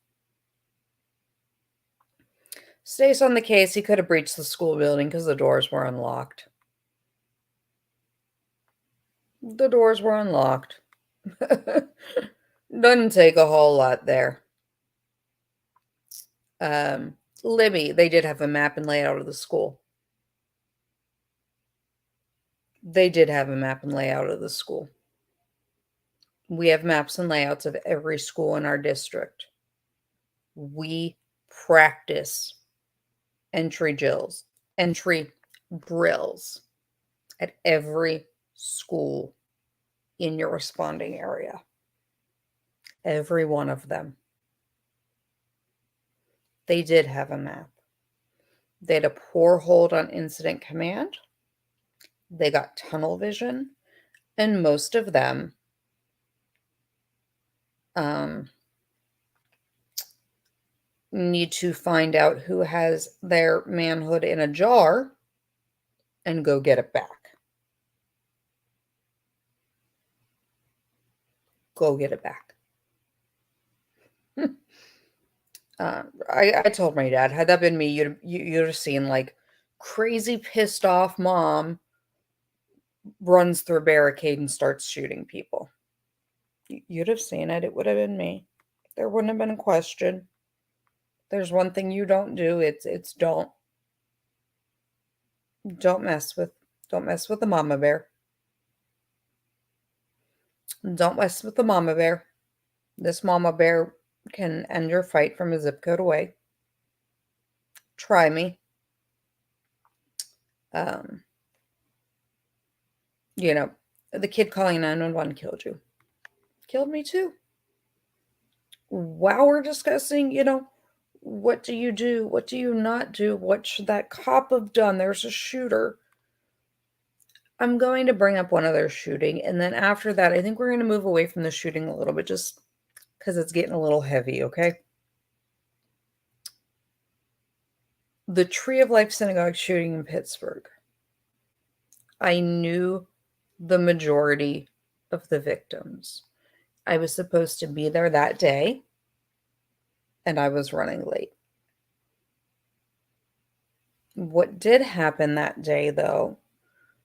Stays on the case. He could have breached the school building because the doors were unlocked. The doors were unlocked. Doesn't take a whole lot there. Libby, they did have a map and layout of the school. They did have a map and layout of the school. We have maps and layouts of every school in our district. We practice entry drills at every school in your responding area. Every one of them. They did have a map. They had a poor hold on incident command. They got tunnel vision, and most of them need to find out who has their manhood in a jar and go get it back. Go get it back. I told my dad, had that been me, you'd have seen like crazy pissed off mom runs through a barricade and starts shooting people. You'd have seen it. It would have been me. There wouldn't have been a question. There's one thing you don't do. It's don't mess with the mama bear. Don't mess with the mama bear. This mama bear can end your fight from a zip code away. Try me. You know, the kid calling 911 killed you. Killed me too. While we're discussing, what do you do? What do you not do? What should that cop have done? There's a shooter. I'm going to bring up one other shooting, and then after that, I think we're going to move away from the shooting a little bit just because it's getting a little heavy, okay? The Tree of Life Synagogue shooting in Pittsburgh. I knew the majority of the victims. I was supposed to be there that day, and I was running late. What did happen that day, though,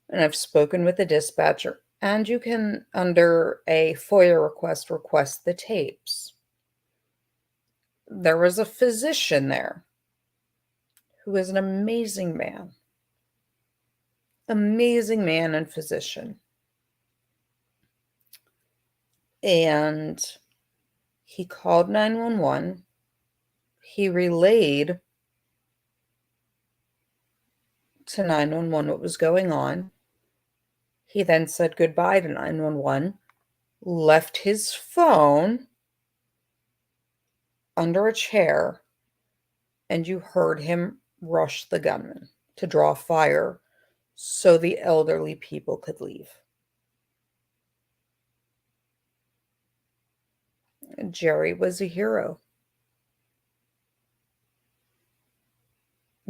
and I've spoken with the dispatcher, and you can, under a FOIA request the tapes. There was a physician there who is an amazing man and physician. And he called 911. He relayed to 911 what was going on. He then said goodbye to 911, left his phone under a chair, and you heard him rush the gunman to draw fire so the elderly people could leave. Jerry was a hero.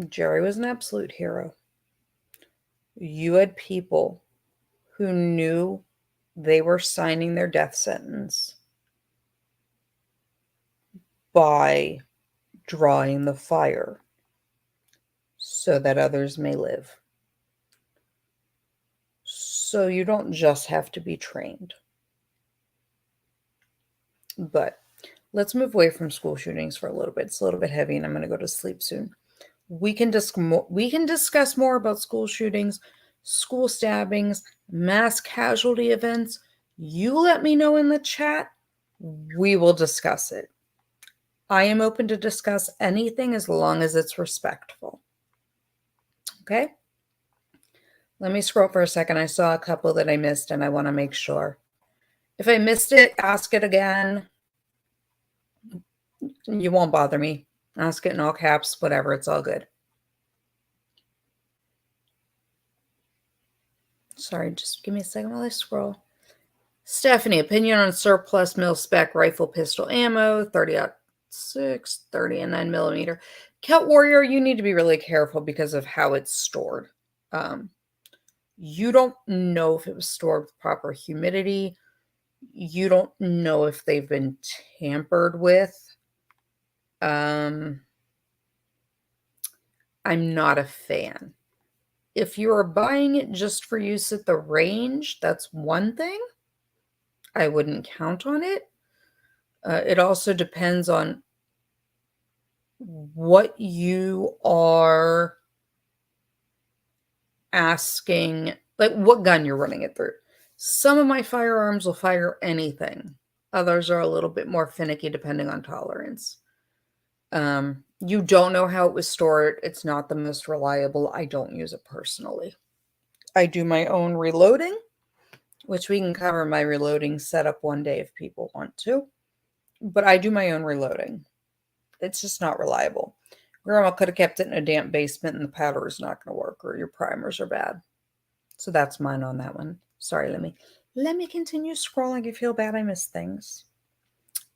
Jerry was an absolute hero. You had people who knew they were signing their death sentence by drawing the fire so that others may live. So you don't just have to be trained. But let's move away from school shootings for a little bit. It's a little bit heavy and I'm going to go to sleep soon. We can discuss more about school shootings, school stabbings, mass casualty events. You let me know in the chat. We will discuss it. I am open to discuss anything as long as it's respectful. Okay? Let me scroll for a second. I saw a couple that I missed and I want to make sure. If I missed it, ask it again. You won't bother me. Ask it in all caps, whatever. It's all good. Sorry, just give me a second while I scroll. Stephanie, opinion on surplus mil-spec rifle pistol ammo, 30-06, 30 and 9mm. Celt Warrior, you need to be really careful because of how it's stored. You don't know if it was stored with proper humidity. You don't know if they've been tampered with. I'm not a fan. If you are buying it just for use at the range, that's one thing. I wouldn't count on it. It also depends on what you are asking, like what gun you're running it through. Some of my firearms will fire anything. Others are a little bit more finicky depending on tolerance. You don't know how it was stored. It's not the most reliable. I don't use it personally. I do my own reloading, which we can cover my reloading setup one day if people want to. But I do my own reloading. It's just not reliable. Grandma could have kept it in a damp basement and the powder is not going to work, or your primers are bad. So that's mine on that one. Sorry, let me continue scrolling. I feel bad I missed things.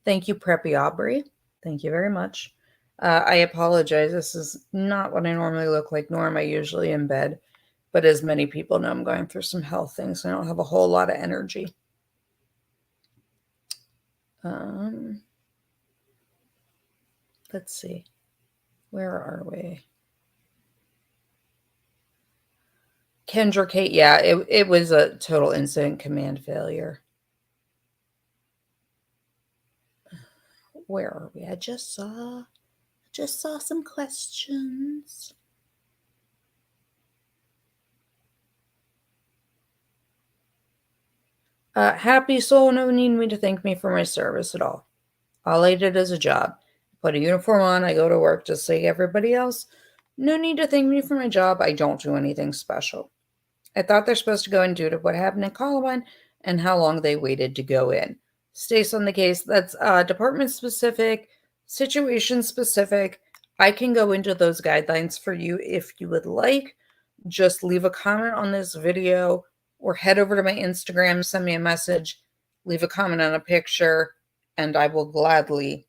Thank you, Preppy Aubrey. Thank you very much. I apologize. This is not what I normally look like, nor am I usually in bed. But as many people know, I'm going through some health things. I don't have a whole lot of energy. Let's see. Where are we? Kendra Kate, yeah, it was a total incident command failure. Where are we? I just saw some questions. Happy soul, no need me to thank me for my service at all. All I did is a job. Put a uniform on, I go to work just like everybody else. No need to thank me for my job. I don't do anything special. I thought they're supposed to go in due to what happened in Columbine and how long they waited to go in. Stays on the case. That's department specific, situation specific. I can go into those guidelines for you if you would like. Just leave a comment on this video or head over to my Instagram, send me a message, leave a comment on a picture, and I will gladly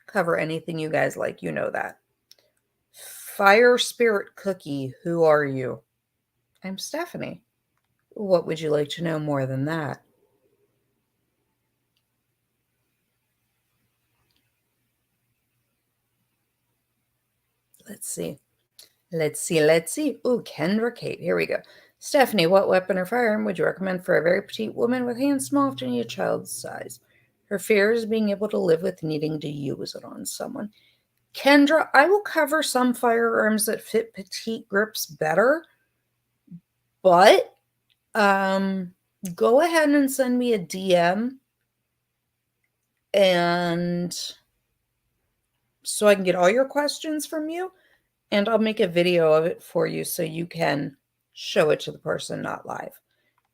cover anything you guys like. You know that. Fire Spirit Cookie, who are you? I'm Stephanie. What would you like to know more than that? Let's see. Let's see. Ooh, Kendra Kate. Here we go. Stephanie, what weapon or firearm would you recommend for a very petite woman with hands small to need a child's size? Her fear is being able to live with needing to use it on someone. Kendra, I will cover some firearms that fit petite grips better, but go ahead and send me a DM and so I can get all your questions from you, and I'll make a video of it for you so you can show it to the person, not live.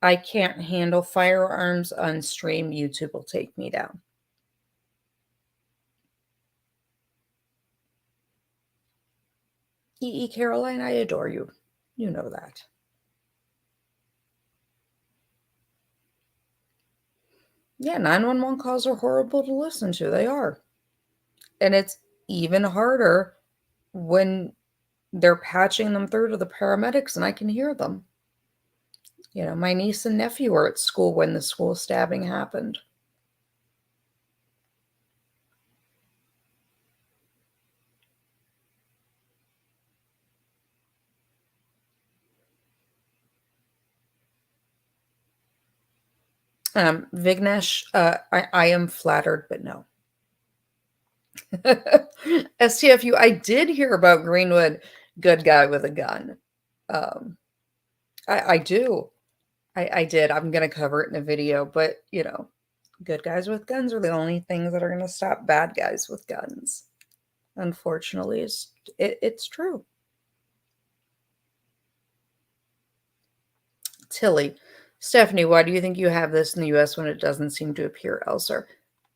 I can't handle firearms on stream. YouTube will take me down. E. Caroline, I adore you. You know that. Yeah, 911 calls are horrible to listen to. They are. And it's even harder when they're patching them through to the paramedics and I can hear them. You know, my niece and nephew were at school when the school stabbing happened. Vignesh, I am flattered, but no. STFU, I did hear about Greenwood, good guy with a gun. I do. I did. I'm going to cover it in a video, but you know, good guys with guns are the only things that are going to stop bad guys with guns. Unfortunately, it's true. Tilly, Stephanie, why do you think you have this in the US when it doesn't seem to appear elsewhere?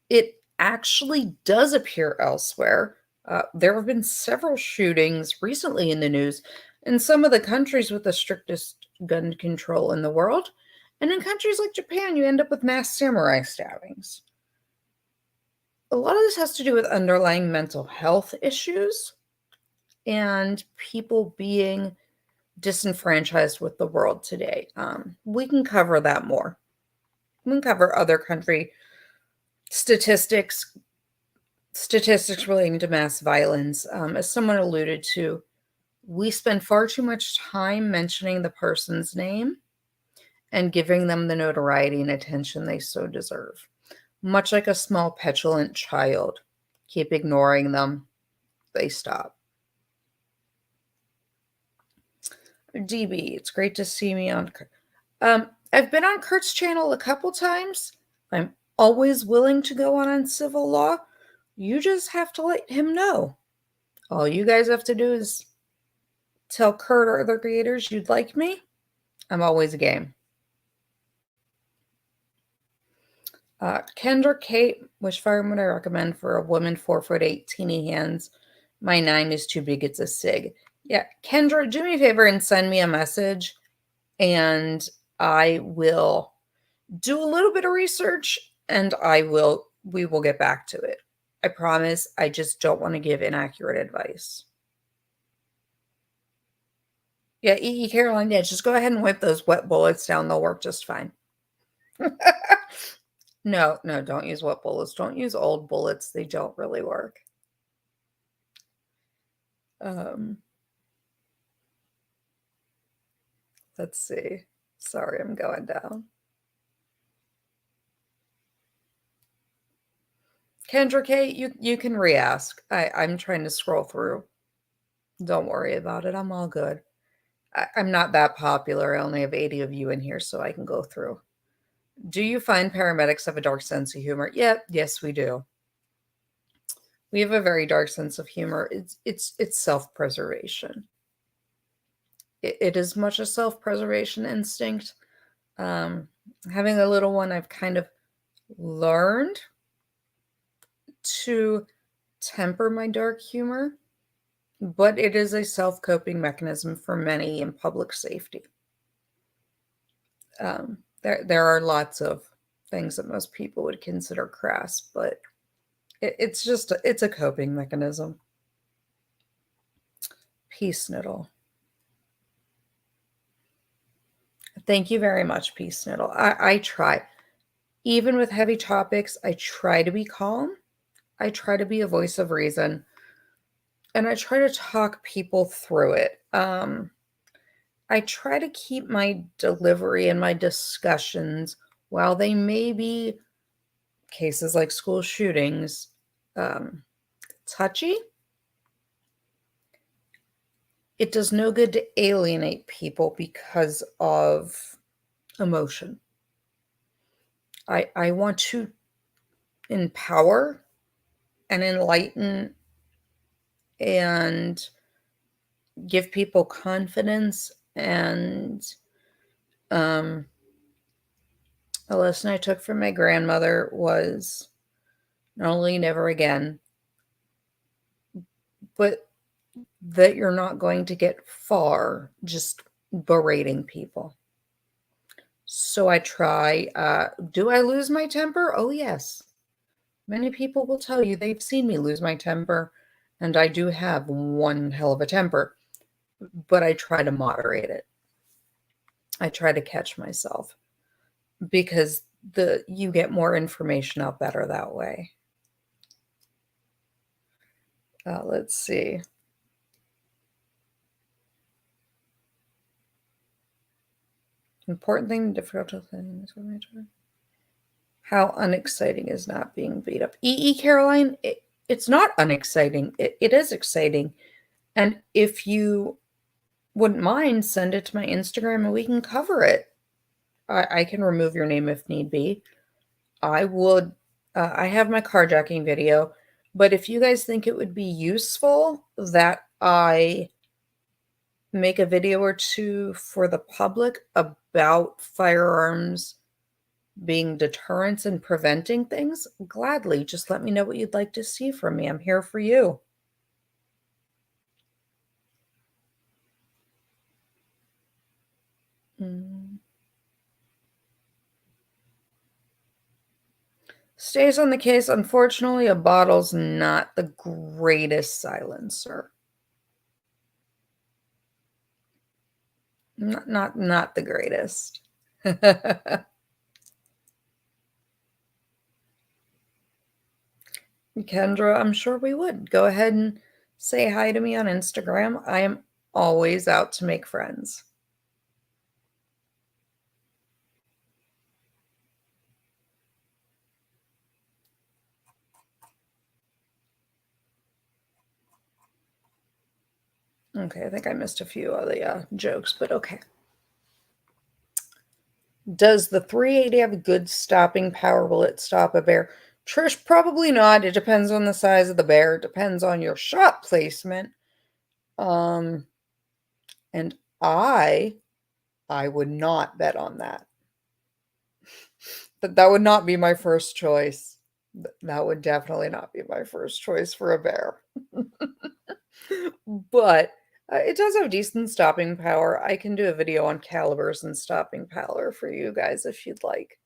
It actually does appear elsewhere. There have been several shootings recently in the news in some of the countries with the strictest gun control in the world. And in countries like Japan, you end up with mass samurai stabbings. A lot of this has to do with underlying mental health issues and people being disenfranchised with the world today. We can cover that more. We can cover other country statistics relating to mass violence. As someone alluded to, we spend far too much time mentioning the person's name and giving them the notoriety and attention they so deserve. Much like a small petulant child, keep ignoring them, they stop. DB, it's great to see me on. I've been on Kurt's channel a couple times. I'm always willing to go on civil law. You just have to let him know. All you guys have to do is tell Kurt or other creators you'd like me. I'm always game. Kendra Kate, which firearm would I recommend for a woman 4'8", teeny hands? My 9 is too big, it's a SIG. Yeah, Kendra, do me a favor and send me a message, and I will do a little bit of research, and we will get back to it. I promise. I just don't want to give inaccurate advice. Yeah, E. Caroline, yeah, just go ahead and wipe those wet bullets down. They'll work just fine. No, don't use wet bullets. Don't use old bullets. They don't really work. Let's see. Sorry, I'm going down. Kendra K, you can re-ask. I'm trying to scroll through. Don't worry about it. I'm all good. I'm not that popular. I only have 80 of you in here, so I can go through. Do you find paramedics have a dark sense of humor? Yeah, yes, we do. We have a very dark sense of humor. It's self-preservation. It is much a self-preservation instinct. Having a little one, I've kind of learned to temper my dark humor, but it is a self-coping mechanism for many in public safety. There are lots of things that most people would consider crass, but it's a coping mechanism. Peace Niddle. Thank you very much, Peace Niddle. I try. Even with heavy topics, I try to be calm. I try to be a voice of reason. and I try to talk people through it. I try to keep my delivery and my discussions, while they may be cases like school shootings, um, touchy. It does no good to alienate people because of emotion. I want to empower and enlighten and give people confidence. And um, a lesson I took from my grandmother was not only never again, but that you're not going to get far just berating people. So I try. Do I lose my temper? Oh, yes. Many people will tell you they've seen me lose my temper, and I do have one hell of a temper, but I try to moderate it. I try to catch myself because you get more information out better that way. Let's see. Important thing, difficult thing. How unexciting is not being beat up? Caroline, it's not unexciting. It is exciting. And if you wouldn't mind, send it to my Instagram and we can cover it. I can remove your name if need be. I would, I have my carjacking video, but if you guys think it would be useful that I make a video or two for the public about firearms being deterrents and preventing things, gladly. Just let me know what you'd like to see from me. I'm here for you. Stays on the case. Unfortunately, a bottle's not the greatest silencer. Not the greatest. Kendra, I'm sure we would. Go ahead and say hi to me on Instagram. I am always out to make friends. Okay, I think I missed a few of the jokes, but okay. Does the 380 have good stopping power? Will it stop a bear? Trish, probably not. It depends on the size of the bear. It depends on your shot placement. And I would not bet on that. That would not be my first choice. That would definitely not be my first choice for a bear. But it does have decent stopping power. I can do a video on calibers and stopping power for you guys if you'd like.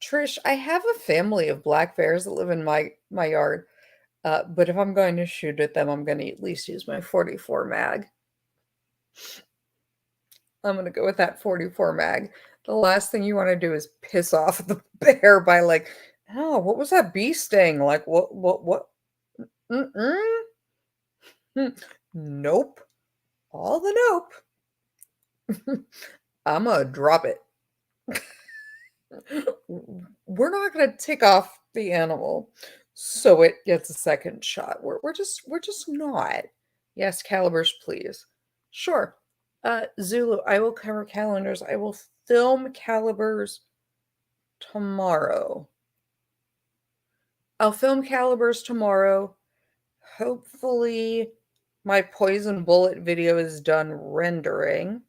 Trish, I have a family of black bears that live in my yard, but if I'm going to shoot at them, I'm going to at least use my 44 mag. I'm going to go with that 44 mag. The last thing you want to do is piss off the bear by like, oh, what was that bee sting? Like, what? Mm-mm. Nope. All the nope. I'm going to drop it. We're not going to take off the animal so it gets a second shot. We're just not. Yes, calibers, please. Sure. Zulu, I will cover calendars. I will film calibers tomorrow. I'll film calibers tomorrow. Hopefully my poison bullet video is done rendering.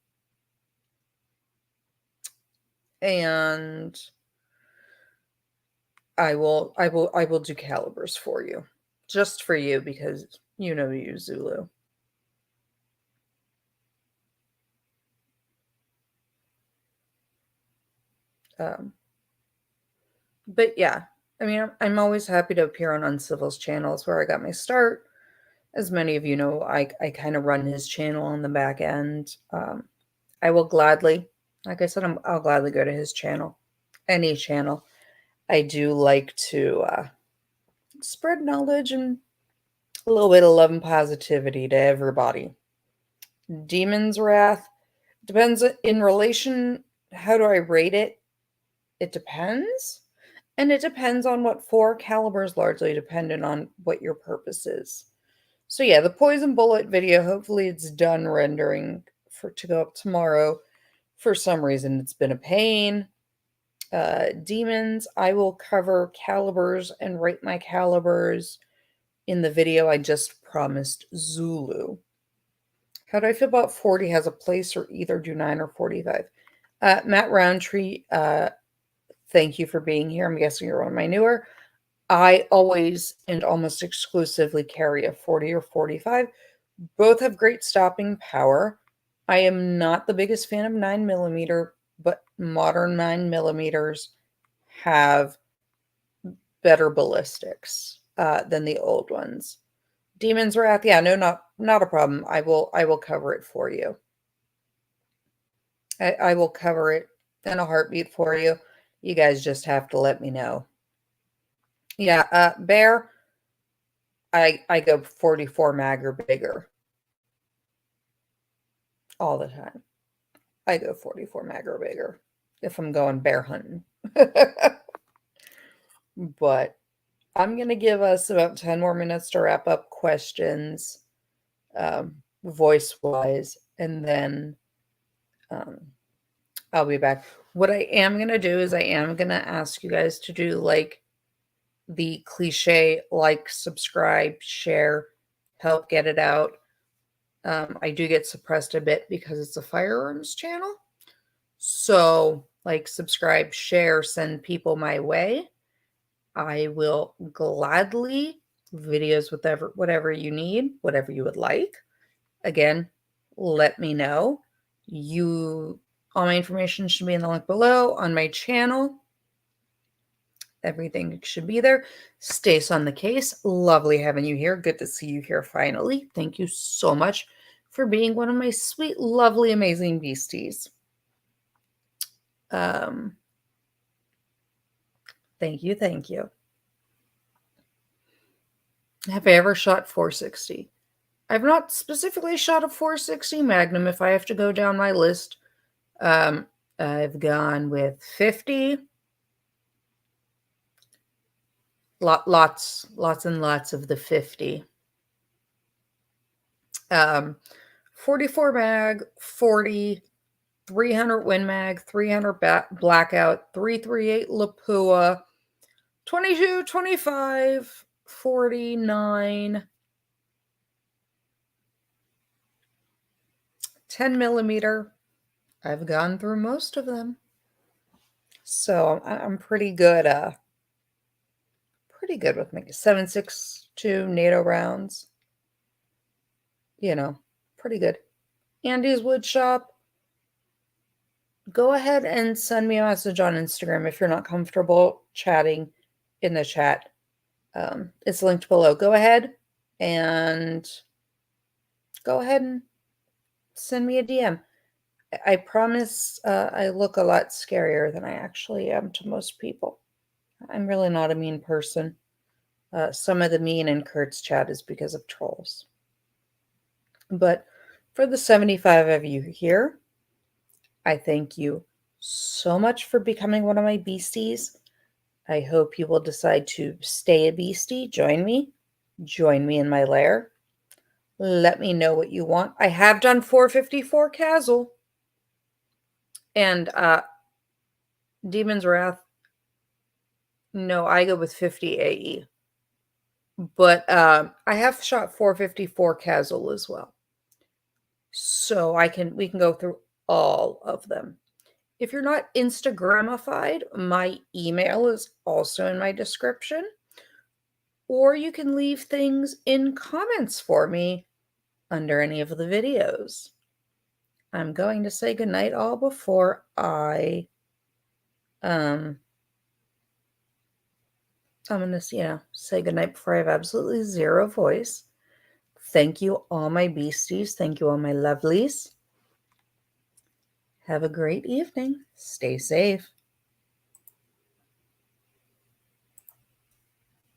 And I will do calibers for you. Just for you, because you know you, Zulu. But yeah, I mean, I'm always happy to appear on Uncivil's channels where I got my start. As many of you know, I kind of run his channel on the back end. I will gladly, like I said, I'll gladly go to his channel, any channel. I do like to spread knowledge and A little bit of love and positivity to everybody. Demon's Wrath depends in relation. How do I rate it? It depends. And it depends on what for. Caliber is largely dependent on what your purpose is. So yeah, the poison bullet video, hopefully it's done rendering to go up tomorrow. For some reason, it's been a pain. Demons, I will cover calibers and rate my calibers in the video I just promised Zulu. How do I feel about 40 has a place or either do 9 or 45? Matt Roundtree, thank you for being here. I'm guessing you're one of my newer. I always and almost exclusively carry a 40 or 45. Both have great stopping power. I am not the biggest fan of 9mm, but modern 9mm have better ballistics than the old ones. Demon's Wrath, yeah, no, not a problem. I will cover it for you. I will cover it in a heartbeat for you. You guys just have to let me know. Yeah, Bear, I go 44 mag or bigger. All the time. I go 44 mag or bigger if I'm going bear hunting. But I'm going to give us about 10 more minutes to wrap up questions, voice-wise, and then I'll be back. What I am going to do is I am going to ask you guys to do like the cliche, like, subscribe, share, help get it out. I do get suppressed a bit because it's a firearms channel. So, like, subscribe, share, send people my way. I will gladly videos with whatever you need, whatever you would like. Again, let me know. All my information should be in the link below on my channel. Everything should be there. Stace on the case. Lovely having you here. Good to see you here finally. Thank you so much for being one of my sweet, lovely, amazing beasties. Thank you, thank you. Have I ever shot 460? I've not specifically shot a 460 Magnum. If I have to go down my list, I've gone with 50. Lots and lots of the 50. 44 mag, 40, 300 Win Mag, 300 Blackout, 338 Lapua, 22, 25, 49, 10mm. I've gone through most of them. So I'm pretty good. Pretty good with my 7.62 NATO rounds. You know, pretty good. Andy's Wood Shop. Go ahead and send me a message on Instagram if you're not comfortable chatting in the chat. It's linked below. Go ahead and send me a DM. I promise I look a lot scarier than I actually am to most people. I'm really not a mean person. Some of the mean in Kurt's chat is because of trolls. But for the 75 of you here, I thank you so much for becoming one of my beasties. I hope you will decide to stay a beastie. Join me in my lair. Let me know what you want. I have done 454 Castle. And Demon's Wrath. No, I go with 50 AE. But I have shot 454 Castle as well. So we can go through all of them. If you're not Instagramified, my email is also in my description. Or you can leave things in comments for me under any of the videos. I'm going to say goodnight all before I'm going to, say goodnight before I have absolutely zero voice. Thank you, all my beasties. Thank you, all my lovelies. Have a great evening. Stay safe.